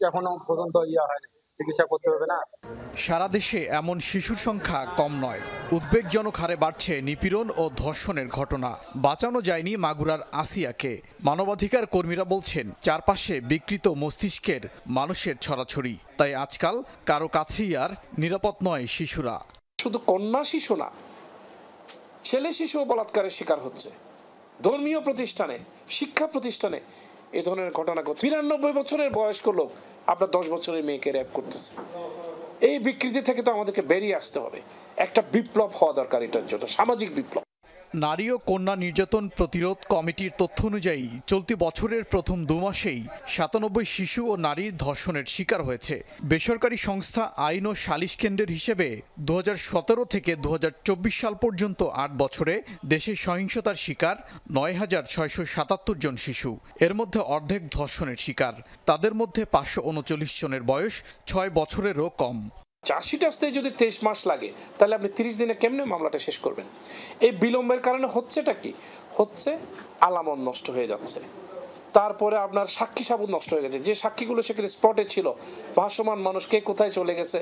এখনো পর্যন্ত হয় না, চিকিৎসা করতে হবে না। সারা দেশে এমন শিশুর সংখ্যা কম নয়। উদ্বেগজনক হারে বাড়ছে নিপীড়ন ও ধর্ষণের ঘটনা। বাঁচানো যায়নি মাগুরার আসিয়াকে। মানবাধিকার কর্মীরা বলছেন চারপাশে বিকৃত মস্তিষ্কের মানুষের ছড়াছড়ি, তাই আজকাল কারো কাছেই আর নিরাপদ নয় শিশুরা। শুধু কন্যা শিশু না, ছেলে শিশু বলাৎকারের শিকার হচ্ছে। ধর্মীয় প্রতিষ্ঠানে, শিক্ষা প্রতিষ্ঠানে এ ধরনের ঘটনা ঘটছে। 92 বছরের বয়স্ক লোক আপনার 10 বছরের মেয়েকে র্যাপ করতেছে। এই বিকৃতি থেকে তো আমাদেরকে বেরিয়ে আসতে হবে। একটা বিপ্লব হওয়া দরকার এটার জন্য, সামাজিক বিপ্লব। নারী ও কন্যা নির্যাতন প্রতিরোধ কমিটির তথ্য অনুযায়ী চলতি বছরের প্রথম 2 মাসেই 97 শিশু ও নারীর ধর্ষণের শিকার হয়েছে। বেসরকারি সংস্থা আইন ও সালিশ কেন্দ্রের হিসেবে 2017 থেকে 2024 সাল পর্যন্ত 8 বছরে দেশে সহিংসতার শিকার 9677 জন শিশু। এর মধ্যে অর্ধেক ধর্ষণের শিকার। তাদের মধ্যে 539 জনের বয়স 6 বছরেরও কম। চার্জশিট আসতে যদি 23 মাস লাগে, তাহলে আপনি 30 দিনে কেমনে মামলাটা শেষ করবেন? এই বিলম্বের কারণে হচ্ছেটা কি? হচ্ছে আলামত নষ্ট হয়ে যাচ্ছে, তারপরে আপনার সাক্ষী সাবুত নষ্ট হয়ে গেছে, যে সাক্ষীগুলো সেখানে স্পটে ছিল, ভাসমান মানুষ কে কোথায় চলে গেছে।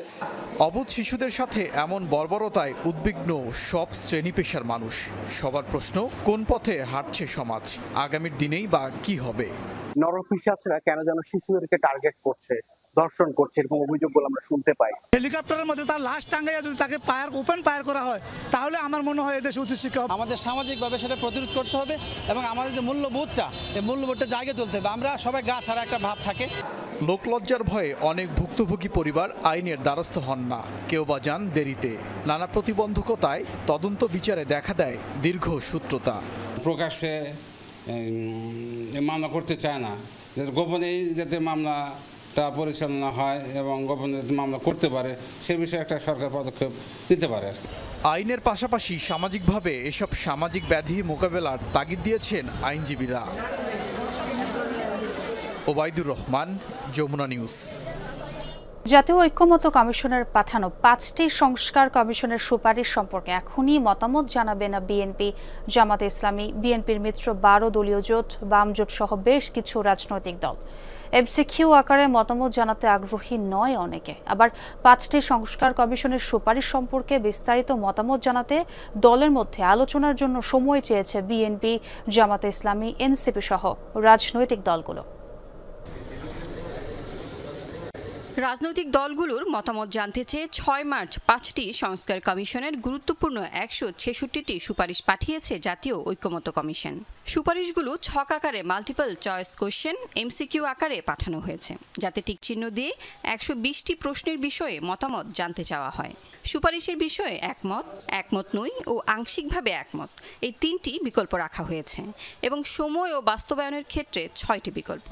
অবুঝ শিশুদের সাথে এমন বর্বরতায় উদ্বিগ্ন সব শ্রেণী পেশার মানুষ। সবার প্রশ্ন, কোন পথে হাঁটছে সমাজ? আগামীর দিনেই বা কি হবে? নরপিশাচরা কেন যেন শিশুদেরকে টার্গেট করছে, দর্শন করছে, এরকম অভিযোগগুলো আমরা শুনতে পাই। হেলিকপ্টারের মধ্যে তার লাশ টাঙ্গাইয়া যদি তাকে ওপেন ফায়ার করা হয়, তাহলে আমার মনে হয় এদেশে উচিত শিক্ষা হবে। আমাদের সামাজিকভাবে সেটা প্রতিরোধ করতে হবে এবং আমাদের যে মূল্যবোধটা, এই মূল্যবোধটা জায়গায় তুলতে হবে। আমরা সবাই গা ছাড়া একটা ভাব থাকে। লোকলজ্জার ভয়ে অনেক ভুক্তভোগী পরিবার আইনের দ্বারস্থ হন না, কেউ বা যান দেরিতে। নানা প্রতিবন্ধকতায় তদন্ত বিচারে দেখা দেয় দীর্ঘ সূত্রতা। প্রকাশ্যে মামলা করতে চায় না, গোপনেই যাতে মামলাটা পরিচালনা হয় এবং গোপনে যাতে মামলা করতে পারে, সে বিষয়ে একটা সরকার পদক্ষেপ নিতে পারে। আইনের পাশাপাশি সামাজিকভাবে এসব সামাজিক ব্যাধি মোকাবেলার তাগিদ দিয়েছেন আইনজীবীরা। ওবায়দুর রহমান, যমুনা নিউজ। জাতীয় ঐক্যমত্য কমিশনের পাঠানো 5টি সংস্কার কমিশনের সুপারিশ সম্পর্কে এখনই মতামত জানাবে না বিএনপি, জামাতে ইসলামী, বিএনপির মিত্র 12 দলীয় জোট, বাম জোট সহ বেশ কিছু রাজনৈতিক দল। এমসিকিউ আকারে মতামত জানাতে আগ্রহী নয় অনেকে। আবার 5টি সংস্কার কমিশনের সুপারিশ সম্পর্কে বিস্তারিত মতামত জানাতে দলের মধ্যে আলোচনার জন্য সময় চেয়েছে বিএনপি, জামাতে ইসলামী, এনসিপি সহ রাজনৈতিক দলগুলো। রাজনৈতিক দলগুলোর মতামত জানতে চেয়ে 6 মার্চ 5টি সংস্কার কমিশনের গুরুত্বপূর্ণ 166টি সুপারিশ পাঠিয়েছে জাতীয় ঐক্যমত্য কমিশন। সুপারিশগুলো ছক আকারে মাল্টিপল চয়েস কোশ্চেন এমসিকিউ আকারে পাঠানো হয়েছে, যাতে টিকচিহ্ন দিয়ে 120টি প্রশ্নের বিষয়ে মতামত জানতে চাওয়া হয়। সুপারিশের বিষয়ে একমত, একমত নই ও আংশিকভাবে একমত, এই 3টি বিকল্প রাখা হয়েছে এবং সময় ও বাস্তবায়নের ক্ষেত্রে 6টি বিকল্প।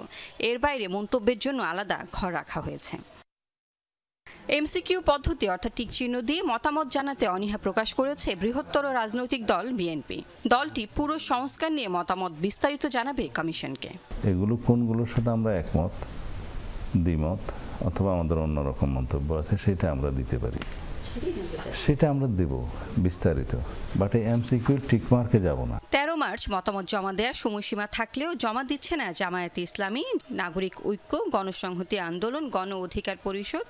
এর বাইরে মন্তব্যের জন্য আলাদা ঘর রাখা হয়েছে। এমসিকিউ পদ্ধতি অর্থাৎ টিকচিহ্ন দিয়ে মতামত জানাতে অনীহা প্রকাশ করেছে বৃহত্তর রাজনৈতিক দল বিএনপি। দলটি পুরো সংস্কার নিয়ে মতামত বিস্তারিত জানাবে কমিশনকে। এগুলো কোনগুলোর সাথে আমরা একমত, দ্বিমত অথবা আমাদের অন্যরকম মন্তব্য আছে, সেটা আমরা দিতে পারি, সেটা আমরা দেব বিস্তারিত, বাট এই এমসিকিউ টিকমার্কে যাব না। 13 মার্চ মতামত জমা দেওয়ার সময়সীমা থাকলেও জমা দিচ্ছে না জামায়াতে ইসলামী, নাগরিক ঐক্য, গণসংহতি আন্দোলন, গণ অধিকার পরিষদ,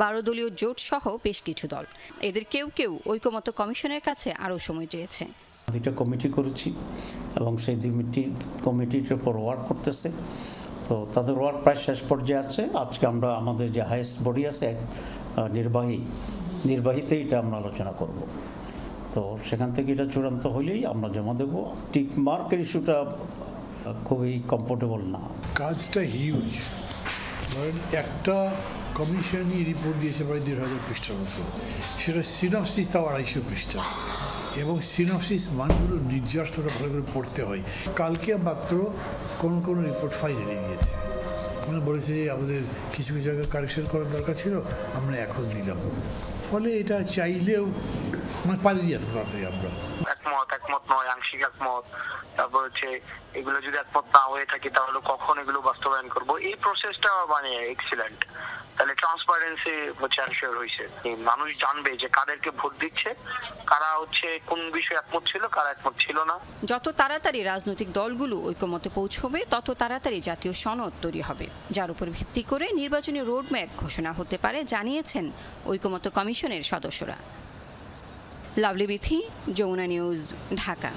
12 দলীয় জোট সহ বেশ কিছু দল। এদের কেউ কেউ ঐক্যমত্য কমিশনের কাছে আরও সময় চেয়েছে। 2টা কমিটি করেছি এবং সেই 2 কমিটির উপর ওয়ার্ক করতেছে, তো তাদের ওয়ার্ক প্রায় শেষ পর্যায়ে আছে। আজকে আমরা আমাদের যে হাইয়েস্ট বডি আছে নির্বাহীতে এটা আমরা আলোচনা করব, তো সেখান থেকে এটা চূড়ান্ত হলেই আমরা জমা দেব। টিক মার্কের ইস্যুটা খুবই কমফোর্টেবল না, কাজটা হিউজ। ধরেন একটা কমিশনই রিপোর্ট দিয়েছে প্রায় 1,500 পৃষ্ঠার মতো, সেটা সিনপসিস তাও 250 পৃষ্ঠা, এবং সিনপসিস মানগুলো নির্যাসটা ভালো করে পড়তে হয়। কালকে মাত্র কোনো রিপোর্ট ফাইল দিয়ে দিয়েছে, মানে বলেছে যে আমাদের কিছু কিছু জায়গায় কারেকশন করার দরকার ছিল, আমরা এখন দিলাম। ফলে এটা চাইলেও মানে পালিয়ে যেত তাড়াতাড়ি। আমরা একমত নয়, আংশিক একমত, তারপর হচ্ছে এগুলো যদি একমত না হয়ে থাকে তাহলে কখন এগুলো বাস্তবায়ন করব, এই প্রসেসটা মানে এক্সিলেন্ট। তাহলে ট্রান্সপারেন্সি হচ্ছে এনশিওর হয়েছে, মানুষ জানবে যে কাদেরকে ভোট দিচ্ছে, কারা হচ্ছে কোন বিষয়ে একমত ছিল, কারা একমত ছিল না। যত তাড়াতাড়ি রাজনৈতিক দলগুলো ঐক্যমতে পৌঁছবে তত তাড়াতাড়ি জাতীয় সনদ তৈরি হবে, যার উপর ভিত্তি করে নির্বাচনী রোডম্যাপ ঘোষণা হতে পারে, জানিয়েছেন ঐক্যমত্য কমিশনের সদস্যরা। লাভলি বিথি, যমুনা নিউজ, ঢাকা।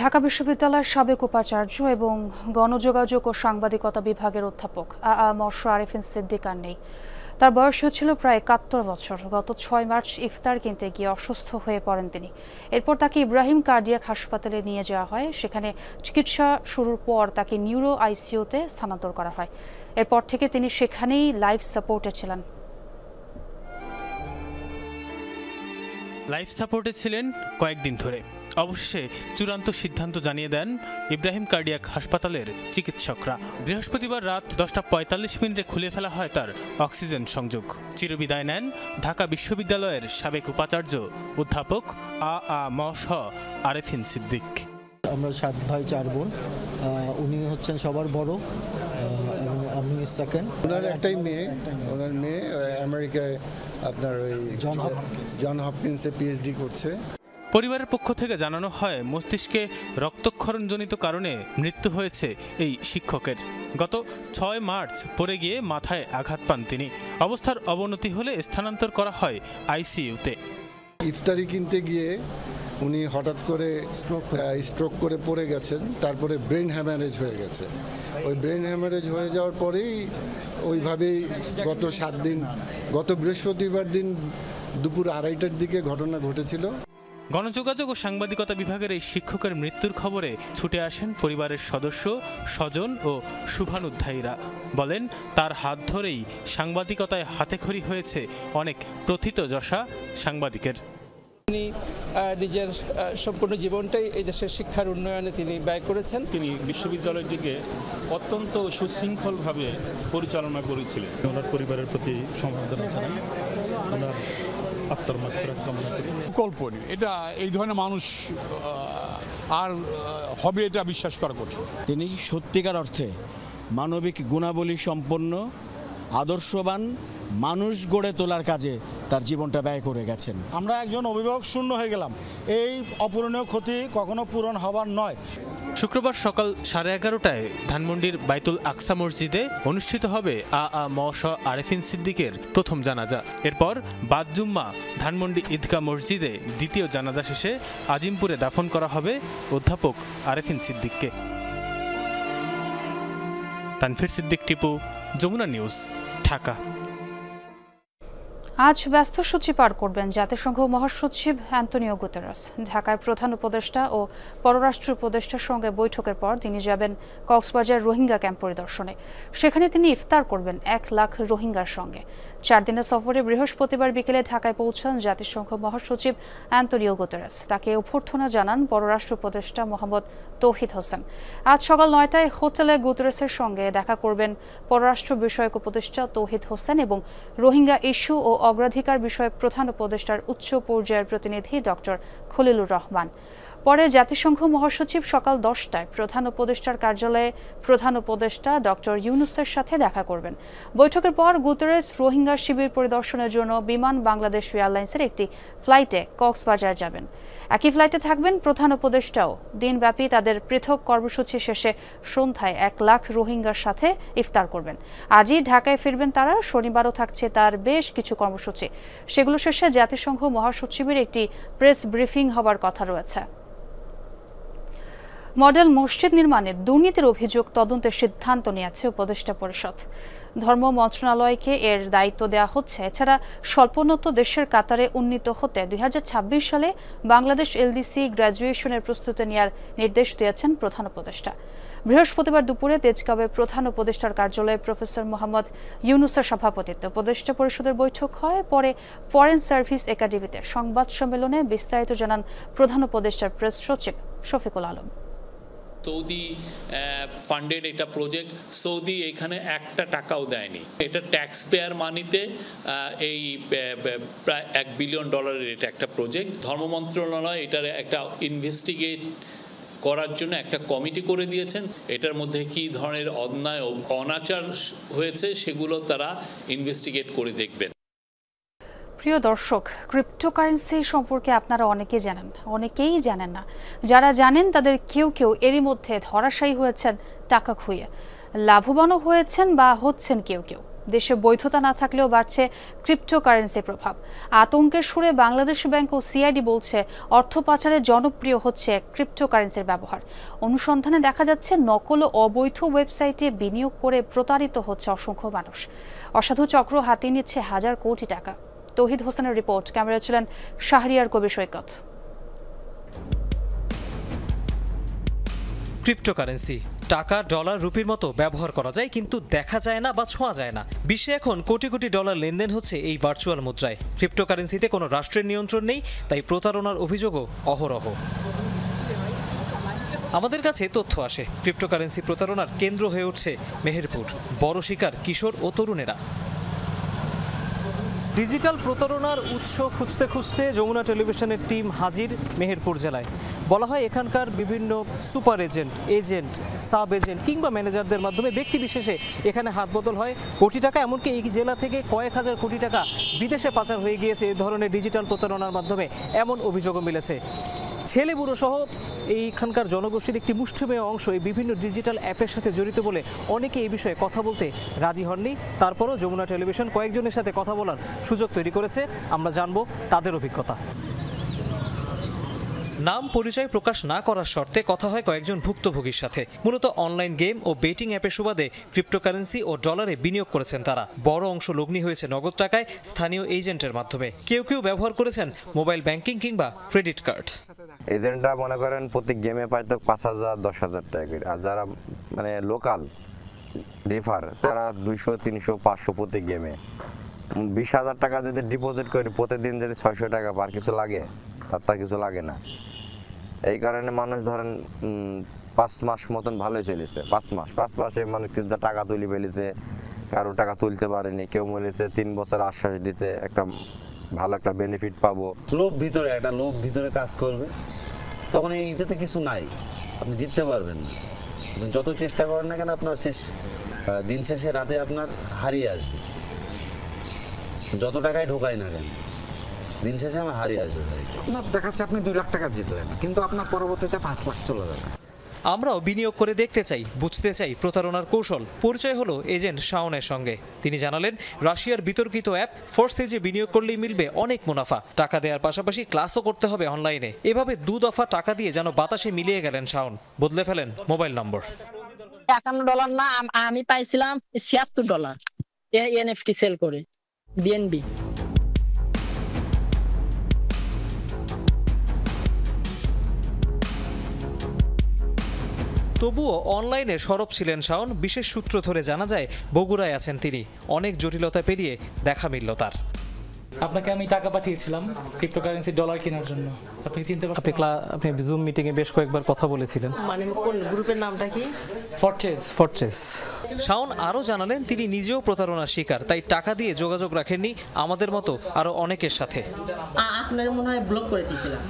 ঢাকা বিশ্ববিদ্যালয়ের সাবেক উপাচার্য এবং গণযোগাযোগ ও সাংবাদিকতা বিভাগের অধ্যাপক আরিফিন সিদ্দিক আর নেই। তার বয়স হচ্ছিল প্রায় 71 বছর। গত 6 মার্চ ইফতার কিনতে গিয়ে অসুস্থ হয়ে পড়েন তিনি। এরপর তাকে ইব্রাহিম কার্ডিয়াক হাসপাতালে নিয়ে যাওয়া হয়। সেখানে চিকিৎসা শুরুর পর তাকে নিউরো আইসিইউতে স্থানান্তর করা হয়। এরপর থেকে তিনি সেখানেই লাইফ সাপোর্টে ছিলেন। লাইফ সাপোর্টে ছিলেন কয়েকদিন ধরে। অবশেষে চূড়ান্ত সিদ্ধান্ত জানিয়ে দেন ইব্রাহিম কার্ডিয়াক হাসপাতালের চিকিৎসকরা। বৃহস্পতিবার রাত 10:45 খুলে ফেলা হয় তার অক্সিজেন সংযোগ। চিরবিদায় নেন ঢাকা বিশ্ববিদ্যালয়ের সাবেক উপাচার্য অধ্যাপক আরিফিন সিদ্দিক। আমরা 7 ভাই 4 বোন, উনি হচ্ছেন সবার বড় এবং আমি সেকেন্ড। ওনার একটাই মেয়ে, ওনার মেয়ে আমেরিকায় আপনার ওই জন হপকিন্সে পিএইচডি করছে। পরিবারের পক্ষ থেকে জানানো হয় মস্তিষ্কে রক্তক্ষরণজনিত কারণে মৃত্যু হয়েছে এই শিক্ষকের। গত 6 মার্চ পড়ে গিয়ে মাথায় আঘাত পান তিনি। অবস্থার অবনতি হলে স্থানান্তর করা হয় আইসিইউতে। ইফতারি কিনতে গিয়ে উনি হঠাৎ করে স্ট্রোক করে পড়ে গেছেন, তারপরে ব্রেন হ্যামারেজ হয়ে গেছে। ওই ব্রেন হ্যামারেজ হয়ে যাওয়ার পরেই ওইভাবেই গত 7 দিন, গত বৃহস্পতিবার দিন দুপুর 2:30টার দিকে ঘটনা ঘটেছিল। গণযোগাযোগ ও সাংবাদিকতা বিভাগের এই শিক্ষকের মৃত্যুর খবরে ছুটে আসেন পরিবারের সদস্য, স্বজন ও শুভানুধ্যায়ীরা। বলেন তার হাত ধরেই সাংবাদিকতায় হাতেখড়ি হয়েছে অনেক প্রথিতযশা সাংবাদিকের। তিনি নিজের সম্পূর্ণ জীবনটাই এই দেশের শিক্ষার উন্নয়নে তিনি ব্যয় করেছেন। তিনি বিশ্ববিদ্যালয়টিকে অত্যন্ত সুশৃঙ্খলভাবে পরিচালনা করেছিলেন। ওনার পরিবারের প্রতি সমবেদনা জানাই, ওনার আত্মার মাগফিরাত কামনা করি। কল্পনীয়, এটা এই ধরনের মানুষ আর হবে এটা বিশ্বাস করা কঠিন। তিনি সত্যিকার অর্থে মানবিক গুণাবলী সম্পন্ন, আদর্শবান মানুষ গড়ে তোলার কাজে তার জীবনটা ব্যয় করে গেছেন। আমরা একজন অভিভাবক শূন্য হয়ে গেলাম, এই অপূরণীয় ক্ষতি কখনো পূরণ হবার নয়। শুক্রবার সকাল 11:30টায় ধানমন্ডির বাইতুল আকসা মসজিদে অনুষ্ঠিত হবে ম.শ. আরেফিন সিদ্দিকের প্রথম জানাজা। এরপর বাদ জুম্মা ধানমন্ডি ঈদগাহ মসজিদে দ্বিতীয় জানাজা শেষে আজিমপুরে দাফন করা হবে অধ্যাপক আরেফিন সিদ্দিককে। তানফির সিদ্দিক টিপু, যমুনা নিউজ, ঢাকা। আজ ব্যস্ত সূচি পার করবেন জাতিসংঘ মহাসচিব অ্যান্তোনিও গুতেরেস। ঢাকায় প্রধান উপদেষ্টা ও পররাষ্ট্র উপদেষ্টার সঙ্গে বৈঠকের পর তিনি যাবেন কক্সবাজার রোহিঙ্গা ক্যাম্প পরিদর্শনে। সেখানে তিনি ইফতার করবেন 1 লাখ রোহিঙ্গার সঙ্গে। 4 দিনের সফরে বৃহস্পতিবার বিকেলে ঢাকায় পৌঁছান জাতিসংঘ মহাসচিব অ্যান্তোনিও গুতেরেস। তাকে অভ্যর্থনা জানান পররাষ্ট্র উপদেষ্টা মোহাম্মদ তৌহিদ হোসেন। আজ সকাল 9টায় হোটেলে গুতেরেসের সঙ্গে দেখা করবেন পররাষ্ট্র বিষয়ক উপদেষ্টা তৌহিদ হোসেন এবং রোহিঙ্গা ইস্যু ও অগ্রাধিকার বিষয়ক প্রধান উপদেষ্টার উচ্চ পর্যায়ের প্রতিনিধি ডক্টর খলিলুর রহমান। পরে জাতিসংঘ মহাসচিব সকাল 10টায় প্রধান উপদেষ্টার কার্যালয়ে প্রধান উপদেষ্টা ডক্টর ইউনুসের সাথে দেখা করবেন। বৈঠকের পর গুতেরেস রোহিঙ্গা শিবির পরিদর্শনের জন্য বিমান বাংলাদেশ এয়ারলাইন্সের একটি ফ্লাইটে কক্সবাজার যাবেন। একই ফ্লাইটে থাকবেন প্রধান উপদেষ্টাও। দিনব্যাপী তাদের পৃথক কর্মসূচি শেষে সন্ধ্যায় 1 লাখ রোহিঙ্গার সাথে ইফতার করবেন। আজই ঢাকায় ফিরবেন তারা। শনিবারও থাকছে তার বেশ কিছু কর্মসূচি। সেগুলো শেষে জাতিসংঘ মহাসচিবের একটি প্রেস ব্রিফিং হবার কথা রয়েছে। মডেল মসজিদ নির্মাণে দুর্নীতির অভিযোগ তদন্তের সিদ্ধান্ত নিয়েছে উপদেষ্টা পরিষদ। ধর্ম মন্ত্রণালয়কে এর দায়িত্ব দেওয়া হচ্ছে। এছাড়া স্বল্পোন্নত দেশের কাতারে উন্নীত হতে 2026 সালে বাংলাদেশ এলডিসি গ্র্যাজুয়েশনের প্রস্তুতি নেওয়ার নির্দেশ দিয়েছেন প্রধান উপদেষ্টা। বৃহস্পতিবার দুপুরে তেজগাঁওয়ে প্রধান উপদেষ্টার কার্যালয়ে প্রফেসর মোহাম্মদ ইউনুসের সভাপতিত্বে উপদেষ্টা পরিষদের বৈঠক হয়। পরে ফরেন সার্ভিস একাডেমিতে সংবাদ সম্মেলনে বিস্তারিত জানান প্রধান উপদেষ্টার প্রেস সচিব শফিকুল আলম। সৌদি ফান্ডেড এটা প্রজেক্ট, সৌদি এখানে একটা টাকাও দেয়নি। এটা ট্যাক্স পেয়ার মানিতে এই প্রায় $1 বিলিয়ন এটা একটা প্রজেক্ট। ধর্ম মন্ত্রণালয় এটার একটা ইনভেস্টিগেট করার জন্য একটা কমিটি করে দিয়েছেন। এটার মধ্যে কি ধরনের অন্যায় অনাচার হয়েছে সেগুলো তারা ইনভেস্টিগেট করে দেখবেন। প্রিয় দর্শক, ক্রিপ্টোকারেন্সি সম্পর্কে আপনারা অনেকেই জানেন না। যারা জানেন তাদের কেউ কেউ এরই মধ্যে ধরাশায়ী হয়েছেন টাকা খুইয়ে, লাভবানও হয়েছেন বা হচ্ছেন কেউ কেউ। দেশে বৈধতা না থাকলেও বাড়ছে ক্রিপ্টোকারেন্সির প্রভাব। আতঙ্কের সুরে বাংলাদেশ ব্যাংক ও সিআইডি বলছে অর্থ পাচারে জনপ্রিয় হচ্ছে ক্রিপ্টোকারেন্সির ব্যবহার। অনুসন্ধানে দেখা যাচ্ছে নকল ও অবৈধ ওয়েবসাইটে বিনিয়োগ করে প্রতারিত হচ্ছে অসংখ্য মানুষ। অসাধু চক্র হাতিয়ে নিচ্ছে হাজার কোটি টাকা। তৌহিদ হোসেনের রিপোর্ট, ক্যামেরা ছিলেন শাহরিয়ার কবির সৈকত। ক্রিপ্টোকারেন্সি টাকা, ডলার, রুপির মতো ব্যবহার করা যায়, কিন্তু দেখা যায় না বা ছোঁয়া যায় না। বিশ্বে এখন কোটি কোটি ডলার লেনদেন হচ্ছে এই ভার্চুয়াল মুদ্রায়। ক্রিপ্টোকারেন্সিতে কোনো রাষ্ট্রের নিয়ন্ত্রণ নেই, তাই প্রতারণার অভিযোগও অহরহ। আমাদের কাছে তথ্য আসে, ক্রিপ্টোকারেন্সি প্রতারণার কেন্দ্র হয়ে উঠছে মেহেরপুর। বড় শিকার কিশোর ও তরুণেরা। ডিজিটাল প্রতারণার উৎস খুঁজতে খুঁজতে যমুনা টেলিভিশনের টিম হাজির মেহেরপুর জেলায়। বলা হয় এখানকার বিভিন্ন সুপার এজেন্ট সাব এজেন্ট কিংবা ম্যানেজারদের মাধ্যমে ব্যক্তি বিশেষে এখানে হাত বদল হয় কোটি টাকা, এমনকি এই জেলা থেকে কয়েক হাজার কোটি টাকা বিদেশে পাচার হয়ে গিয়েছে এই ধরনের ডিজিটাল প্রতারণার মাধ্যমে, এমন অভিযোগও মিলেছে। ছেলে বুড়ো সহ এইখানকার জনগোষ্ঠীর একটি মুষ্টিমেয় অংশ এই বিভিন্ন ডিজিটাল অ্যাপের সাথে জড়িত বলে অনেকে এই বিষয়ে কথা বলতে রাজি হননি। তারপরও যমুনা টেলিভিশন কয়েকজনের সাথে কথা বলার সুযোগ তৈরি করেছে, আমরা জানবো তাদের অভিজ্ঞতা। নাম পরিচয় প্রকাশ না করার শর্তে কথা হয় কয়েকজন ভুক্তভোগীর সাথে। মূলত অনলাইন গেম ও বেটিং অ্যাপের সুবাদে ক্রিপ্টোকারেন্সি ও ডলারে বিনিয়োগ করেছেন তারা। বড় অংশ লগ্নি হয়েছে নগদ টাকায় স্থানীয় এজেন্টের মাধ্যমে। কেউ কেউ ব্যবহার করেছেন মোবাইল ব্যাংকিং কিংবা ক্রেডিট কার্ড। এজেন্টরা মনে করেন প্রতি গেমে পায় তো 5,000 10,000 টাকা করে, আর যারা মানে লোকাল রেফার তারা 200 300 500 প্রতি গেমে। 20,000 টাকা যদি ডিপোজিট করি প্রতিদিন যদি 600 টাকা পার কিছু লাগে, তার কিছু লাগে না। এই কারণে মানুষ ধরেন 5 মাস মতন ভালোই চলেছে। 5 মাসে মানুষ কিছু টাকা তুলে ফেলেছে, কারো টাকা তুলতে পারেনি, কেউ বলেছে 3 বছর আশ্বাস দিচ্ছে একটা ভালো একটা বেনিফিট পাবো। লোভ ভিতরে কাজ করবে, তখন এইটাতে কিছু নাই, আপনি জিততে পারবেন না। যত চেষ্টা করেন না কেন আপনার দিন শেষে রাতে আপনার হারিয়ে আসবে। যত টাকায় ঢোকায় না কেন দিন শেষে আমার হারিয়ে আসবে। আপনার দেখাচ্ছে আপনি 2 লাখ টাকা জিতলেন, কিন্তু আপনার পরবর্তীতে 5 লাখ চলে যাবে। আমরাও বিনিয়োগ করে দেখতে চাই, বুঝতে চাই প্রতারণার কৌশল। পরিচয় হলো এজেন্ট শাওনের সঙ্গে। তিনি জানালেন রাশিয়ার বিতর্কিত অ্যাপ ফোর্সেজে বিনিয়োগ করলেই মিলবে অনেক মুনাফা। টাকা দেওয়ার পাশাপাশি ক্লাসও করতে হবে অনলাইনে। এভাবে 2 দফা টাকা দিয়ে যেন বাতাসে মিলিয়ে গেলেন শাওন। বদলে ফেলেন মোবাইল নম্বর। $51 না, আমি পাইছিলাম $76 এনএফটি সেল করে বিএনবি। তবুও অনলাইনে সরব ছিলেন শাওন। বিশেষ সূত্র ধরে জানা যায় বগুড়ায় আছেন তিনি। অনেক জটিলতা পেরিয়ে দেখা মিলল তার। আপনাকে আমি টাকা পাঠিয়েছিলাম ক্রিপ্টোকারেন্সি ডলার কেনার জন্য, আপনি চিনতে পারছেন? আপনি জুম মিটিং এ বেশ কয়েকবার কথা বলেছিলেন। মানে কোন গ্রুপের নামটা কি? ফরট্রেস। শাওন আরও জানালেন তিনি নিজেও প্রতারণার শিকার, তাই টাকা দিয়ে যোগাযোগ রাখেননি আমাদের মতো আরো অনেকের সাথে। আপনার মনে হয় ব্লক করে দিয়েছিলাম,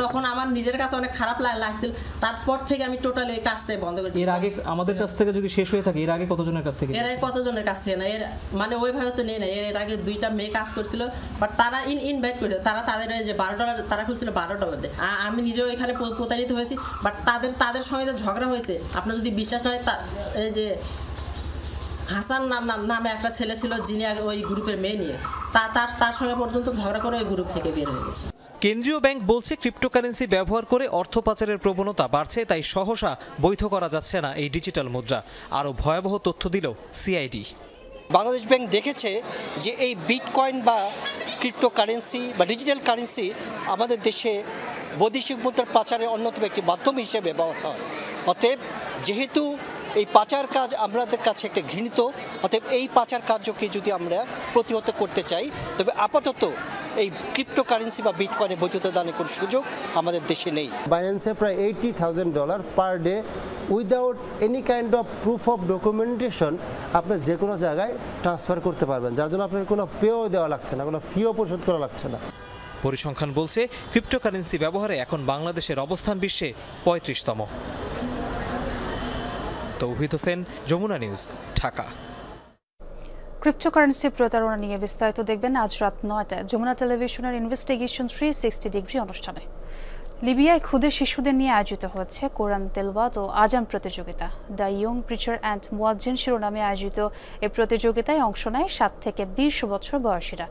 তখন আমার নিজের কাছে অনেক খারাপ লাগছিল। তারপর থেকে আমি টোটালি ওই কাজটাই বন্ধ করে দিই। এর আগে আমাদের কাছ থেকে যদি শেষ হয়ে থাকে, এর আগে কতজনের কাছ থেকে? এর আগে কতজনের কাছ থেকে না, এর মানে ওইভাবে তো নেই না। এর আগে 2টা মেয়ে কাজ করছিল, বাট তারা ইনভাইট করেছে। তারা তাদের যে $12 তারা খুলছিল $12 দিয়ে। আমি নিজেও এখানে প্রতারিত হয়েছি, বাট তাদের সঙ্গে যে ঝগড়া হয়েছে, আপনার যদি বিশ্বাস নয়, এই যে হাসান নামে একটা ছেলে ছিল যিনি ওই গ্রুপের মেয়ে নিয়ে তার সঙ্গে পর্যন্ত ঝগড়া করে ওই গ্রুপ থেকে বের হয়ে গেছে। কেন্দ্রীয় ব্যাংক বলছে ক্রিপ্টোকারেন্সি ব্যবহার করে অর্থ পাচারের প্রবণতা বাড়ছে, তাই সহসা বৈধ করা যাচ্ছে না এই ডিজিটাল মুদ্রা। আরও ভয়াবহ তথ্য দিল সিআইডি। বাংলাদেশ ব্যাংক দেখেছে যে এই বিটকয়েন বা ক্রিপ্টোকারেন্সি বা ডিজিটাল কারেন্সি আমাদের দেশে বৈদেশিক মুদ্রার পাচারের অন্যতম একটি মাধ্যম হিসেবে ব্যবহার হয়। অতএব যেহেতু এই পাচার কাজ আমাদের কাছে একটা ঘৃণিত, অতএব এই পাচার কার্যকে যদি আমরা প্রতিহত করতে চাই, তবে আপাতত এই ক্রিপ্টোকারেন্সি বা বিটকয়েনের বৈধতা দানের কোনো সুযোগ আমাদের দেশে নেই। বাইন্যান্সে প্রায় $80,000 per day without any kind of proof of documentation আপনি যে কোনো জায়গায় ট্রান্সফার করতে পারবেন, যার জন্য আপনাকে কোনো পেও দেওয়া লাগছে না, কোনো ফিও পরিশোধ করা লাগছে না। পরিসংখ্যান বলছে ক্রিপ্টোকারেন্সি ব্যবহারে এখন বাংলাদেশের অবস্থান বিশ্বে 35তম। তৌহিদ হোসেন, যমুনা নিউজ, ঢাকা। ক্রিপ্টোকারেন্সি প্রতারণা নিয়ে বিস্তারিত দেখবেন আজ রাত 9টায় যমুনা টেলিভিশনের ইনভেস্টিগেশন 360 ডিগ্রি অনুষ্ঠানে। লিবিয়ায় ক্ষুদে শিশুদের নিয়ে আয়োজিত হচ্ছে কোরআন তেলাওয়াত ও আজান প্রতিযোগিতা। দ্য ইয়ং প্রিচার অ্যান্ড মুয়াজ্জিন শিরোনামে আয়োজিত এই প্রতিযোগিতায় অংশ নেয় 7 থেকে 20 বছর বয়সীরা।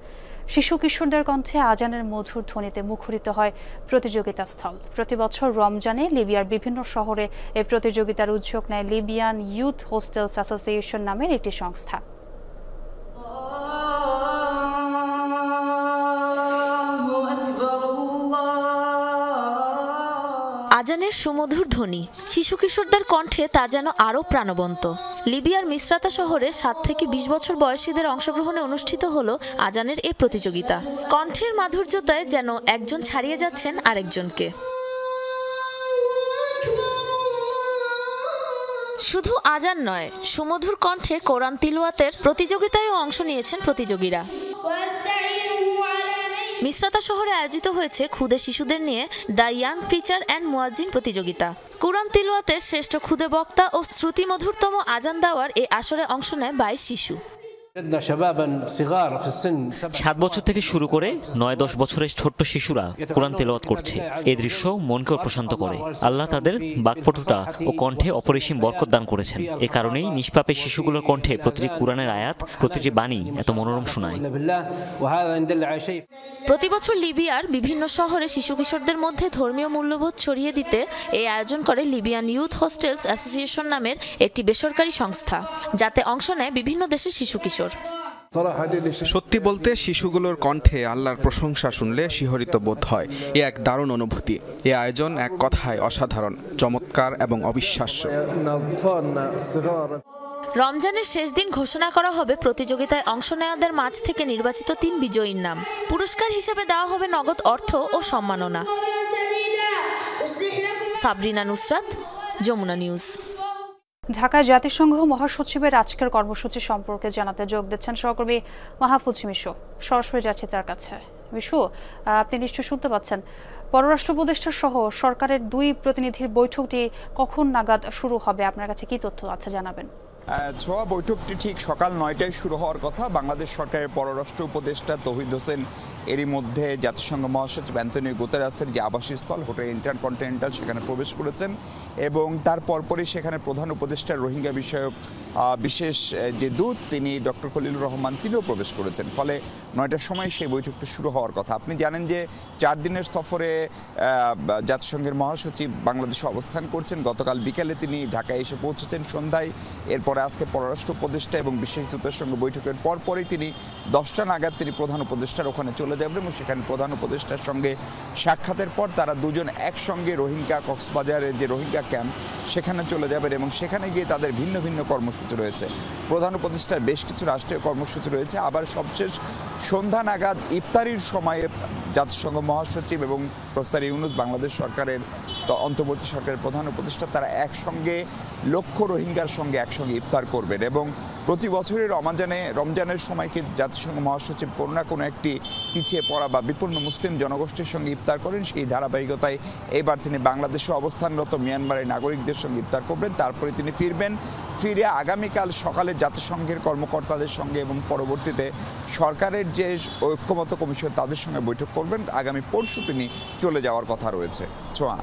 শিশু কিশোরদের কণ্ঠে আজানের মধুর ধ্বনিতে মুখরিত হয় প্রতিযোগিতা স্থল। প্রতি বছর রমজানে লিবিয়ার বিভিন্ন শহরে এই প্রতিযোগিতার উদ্যোগ নেয় লিবিয়ান ইউথ হোস্টেলস অ্যাসোসিয়েশন নামের একটি সংস্থা। আজানের সুমধুর ধ্বনি, শিশু কিশোরদের কণ্ঠে তা যেন আরও প্রাণবন্ত। লিবিয়ার মিসরাতা শহরে 7 থেকে 20 বছর বয়সীদের অংশগ্রহণে অনুষ্ঠিত হলো আজানের এই প্রতিযোগিতা। কণ্ঠের মাধুর্যতায় যেন একজন ছাড়িয়ে যাচ্ছেন আরেকজনকে। শুধু আজান নয়, সুমধুর কণ্ঠে কোরআন তিলাওয়াতের প্রতিযোগিতায়ও অংশ নিয়েছেন প্রতিযোগীরা। মিসরাতা শহরে আয়োজিত হয়েছে ক্ষুদে শিশুদের নিয়ে দ্য ইয়াং প্রিচার অ্যান্ড মুয়াজ্জিন প্রতিযোগিতা। কুরআন তিলাওয়াতের শ্রেষ্ঠ ক্ষুদে বক্তা ও শ্রুতিমধুরতম আজান দেওয়ার এই আসরে অংশ নেয় 22 শিশু। 7 বছর থেকে শুরু করে 9-10 বছরের ছোট্ট শিশুরা কোরআন তেলাওয়াত করছে। এই দৃশ্য মনকেও প্রশান্ত করে। আল্লাহ তাদের বাকপটুতা ও কণ্ঠে অপরিসীম বরকত দান করেছেন। এ কারণেই নিষ্পাপের শিশুগুলোর কণ্ঠে প্রতিটি কোরআনের আয়াত, প্রতিটি বাণী এত মনোরম শোনায়। প্রতি বছর লিবিয়ার বিভিন্ন শহরে শিশু কিশোরদের মধ্যে ধর্মীয় মূল্যবোধ ছড়িয়ে দিতে এই আয়োজন করে লিবিয়ান ইউথ হোস্টেলস অ্যাসোসিয়েশন নামের একটি বেসরকারি সংস্থা, যাতে অংশ নেয় বিভিন্ন দেশের শিশু কিশোর। সত্যি বলতে শিশুগুলোর কণ্ঠে আল্লাহর প্রশংসা শুনলে শিহরিত বোধ হয়। এ এক দারুণ অনুভূতি। এ আয়োজন এক কথায় অসাধারণ, চমৎকার এবং অবিশ্বাস্য। রমজানের শেষ দিন ঘোষণা করা হবে প্রতিযোগিতায় অংশ নেওয়াদের মাঝ থেকে নির্বাচিত 3 বিজয়ীর নাম। পুরস্কার হিসেবে দেওয়া হবে নগদ অর্থ ও সম্মাননা। সাবরিনা নুসরাত, যমুনা নিউজ। ঢাকায় জাতিসংঘ মহাসচিবের আজকের কর্মসূচি সম্পর্কে জানাতে যোগ দিচ্ছেন সহকর্মী মাহফুজ মিশু। সরাসরি যাচ্ছি তার কাছে। মিশু, আপনি নিশ্চয়ই শুনতে পাচ্ছেন, পররাষ্ট্র উপদেষ্টা সহ সরকারের 2 প্রতিনিধির বৈঠকটি কখন নাগাদ শুরু হবে? আপনার কাছে কি তথ্য আছে জানাবেন। ছোয়া বৈঠকটি ঠিক সকাল 9টায় শুরু হওয়ার কথা। বাংলাদেশ সরকারের পররাষ্ট্র উপদেষ্টা তৌহিদ হোসেন এরই মধ্যে জাতিসংঘ মহাসচিব অ্যান্টনিও গুতেরেসের যে আবাসস্থল হোটেল ইন্টারকন্টিনেন্টাল সেখানে প্রবেশ করেছেন এবং তার পরপরই সেখানে প্রধান উপদেষ্টা রোহিঙ্গা বিষয়ক বিশেষ যে দূত তিনি ডক্টর খলিলুর রহমান তিনিও প্রবেশ করেছেন। ফলে 9টার সময় সেই বৈঠকটি শুরু হওয়ার কথা। আপনি জানেন যে 4 দিনের সফরে জাতিসংঘের মহাসচিব বাংলাদেশে অবস্থান করছেন। গতকাল বিকেলে তিনি ঢাকায় এসে পৌঁছেছেন সন্ধ্যায়। এরপরে আজকে পররাষ্ট্র উপদেষ্টা এবং বিশেষ দূতের সঙ্গে বৈঠকের পরপরই তিনি 10টা নাগাদ তিনি প্রধান উপদেষ্টার ওখানে চলে যাবেন এবং সেখানে প্রধান উপদেষ্টার সঙ্গে সাক্ষাতের পর তারা দুজন একসঙ্গে রোহিঙ্গা কক্সবাজারের যে রোহিঙ্গা ক্যাম্প সেখানে চলে যাবেন এবং সেখানে গিয়ে তাদের ভিন্ন ভিন্ন কর্মসূচি রয়েছে। প্রধান উপদেষ্টার বেশ কিছু রাষ্ট্রীয় কর্মসূচি রয়েছে। আবার সবশেষ সন্ধ্যা নাগাদ ইফতারির সময়ে জাতিসংঘ মহাসচিব এবং প্রফেসর ইউনুস বাংলাদেশ সরকারের অন্তর্বর্তী সরকারের প্রধান উপদেষ্টা তারা একসঙ্গে লক্ষ রোহিঙ্গার সঙ্গে একসঙ্গে ইফতার করবেন এবং প্রতি বছরের রমজানের সময়কে জাতিসংঘ মহাসচিব কোনো না কোনো একটি পিছিয়ে পড়া বা বিপন্ন মুসলিম জনগোষ্ঠীর সঙ্গে ইফতার করেন। সেই ধারাবাহিকতায় এবার তিনি বাংলাদেশে অবস্থানরত মিয়ানমারের নাগরিকদের সঙ্গে ইফতার করবেন। তারপরে তিনি ফিরে আগামীকাল সকালে জাতিসংঘের কর্মকর্তাদের সঙ্গে এবং পরবর্তীতে সরকারের যে ঐক্যমত্য কমিশন তাদের সঙ্গে বৈঠক করবেন। আগামী পরশু তিনি চলে যাওয়ার কথা রয়েছে। ছোঁয়া,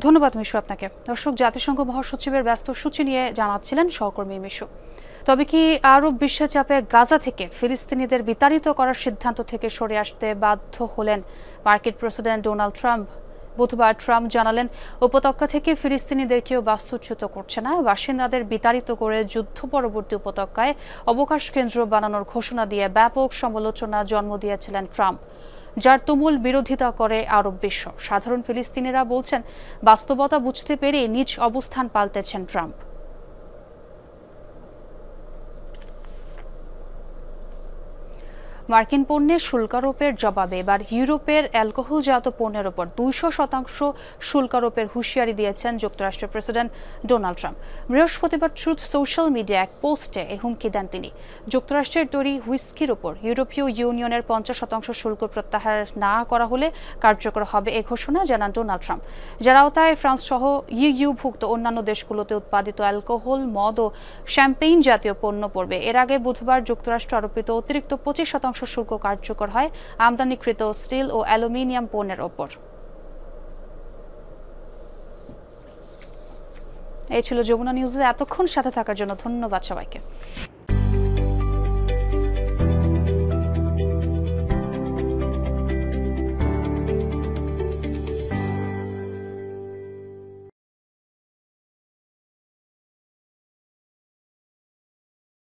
ধন্যবাদ মিশু আপনাকে। দর্শক, জাতিসংঘ মহাসচিবের ব্যস্ত সূচি নিয়ে জানাচ্ছিলেন সহকর্মী মিশু। তবে কি আরব বিশ্বের চাপে গাজা থেকে ফিলিস্তিনিদের বিতাড়িত করার সিদ্ধান্ত থেকে সরে আসতে বাধ্য হলেন মার্কিন প্রেসিডেন্ট ডোনাল্ড ট্রাম্প? বুধবার ট্রাম্প জানালেন, উপত্যকা থেকে ফিলিস্তিনিদের কেউ বাস্তুচ্যুত করছে না। বাসিন্দাদের বিতাড়িত করে যুদ্ধ পরবর্তী উপত্যকায় অবকাশ কেন্দ্র বানানোর ঘোষণা দিয়ে ব্যাপক সমালোচনা জন্ম দিয়েছিলেন ট্রাম্প, যার তুমুল বিরোধিতা করে আরব বিশ্ব। সাধারণ ফিলিস্তিনিরা বলছেন, বাস্তবতা বুঝতে পেরে নিজ অবস্থান পাল্টেছেন ট্রাম্প। মার্কিন পণ্যের শুল্কারোপের জবাবে এবার ইউরোপের অ্যালকোহলজাত পণ্যের ওপর 200% শুল্কারোপের হুঁশিয়ারি দিয়েছেন যুক্তরাষ্ট্রের প্রেসিডেন্ট ডোনাল্ড ট্রাম্প। বৃহস্পতিবার ট্রুথ সোশ্যাল মিডিয়া এক পোস্টে এই হুমকি দেন তিনি। যুক্তরাষ্ট্রের তৈরি হুইস্কির ওপর ইউরোপীয় ইউনিয়নের 50% শুল্ক প্রত্যাহার না করা হলে কার্যকর হবে এ ঘোষণা জানান ডোনাল্ড ট্রাম্প, যার আওতায় ফ্রান্স সহ ইউভুক্ত অন্যান্য দেশগুলোতে উৎপাদিত অ্যালকোহল, মদ ও শ্যাম্পেইন জাতীয় পণ্য পড়বে। এর আগে বুধবার যুক্তরাষ্ট্র আরোপিত অতিরিক্ত 25% শুল্ক কার্যকর হয় আমদানিকৃত স্টিল ও অ্যালুমিনিয়াম পণ্যের ওপর। এই ছিল যমুনা নিউজে এতক্ষণ সাথে থাকার জন্য ধন্যবাদ সবাইকে।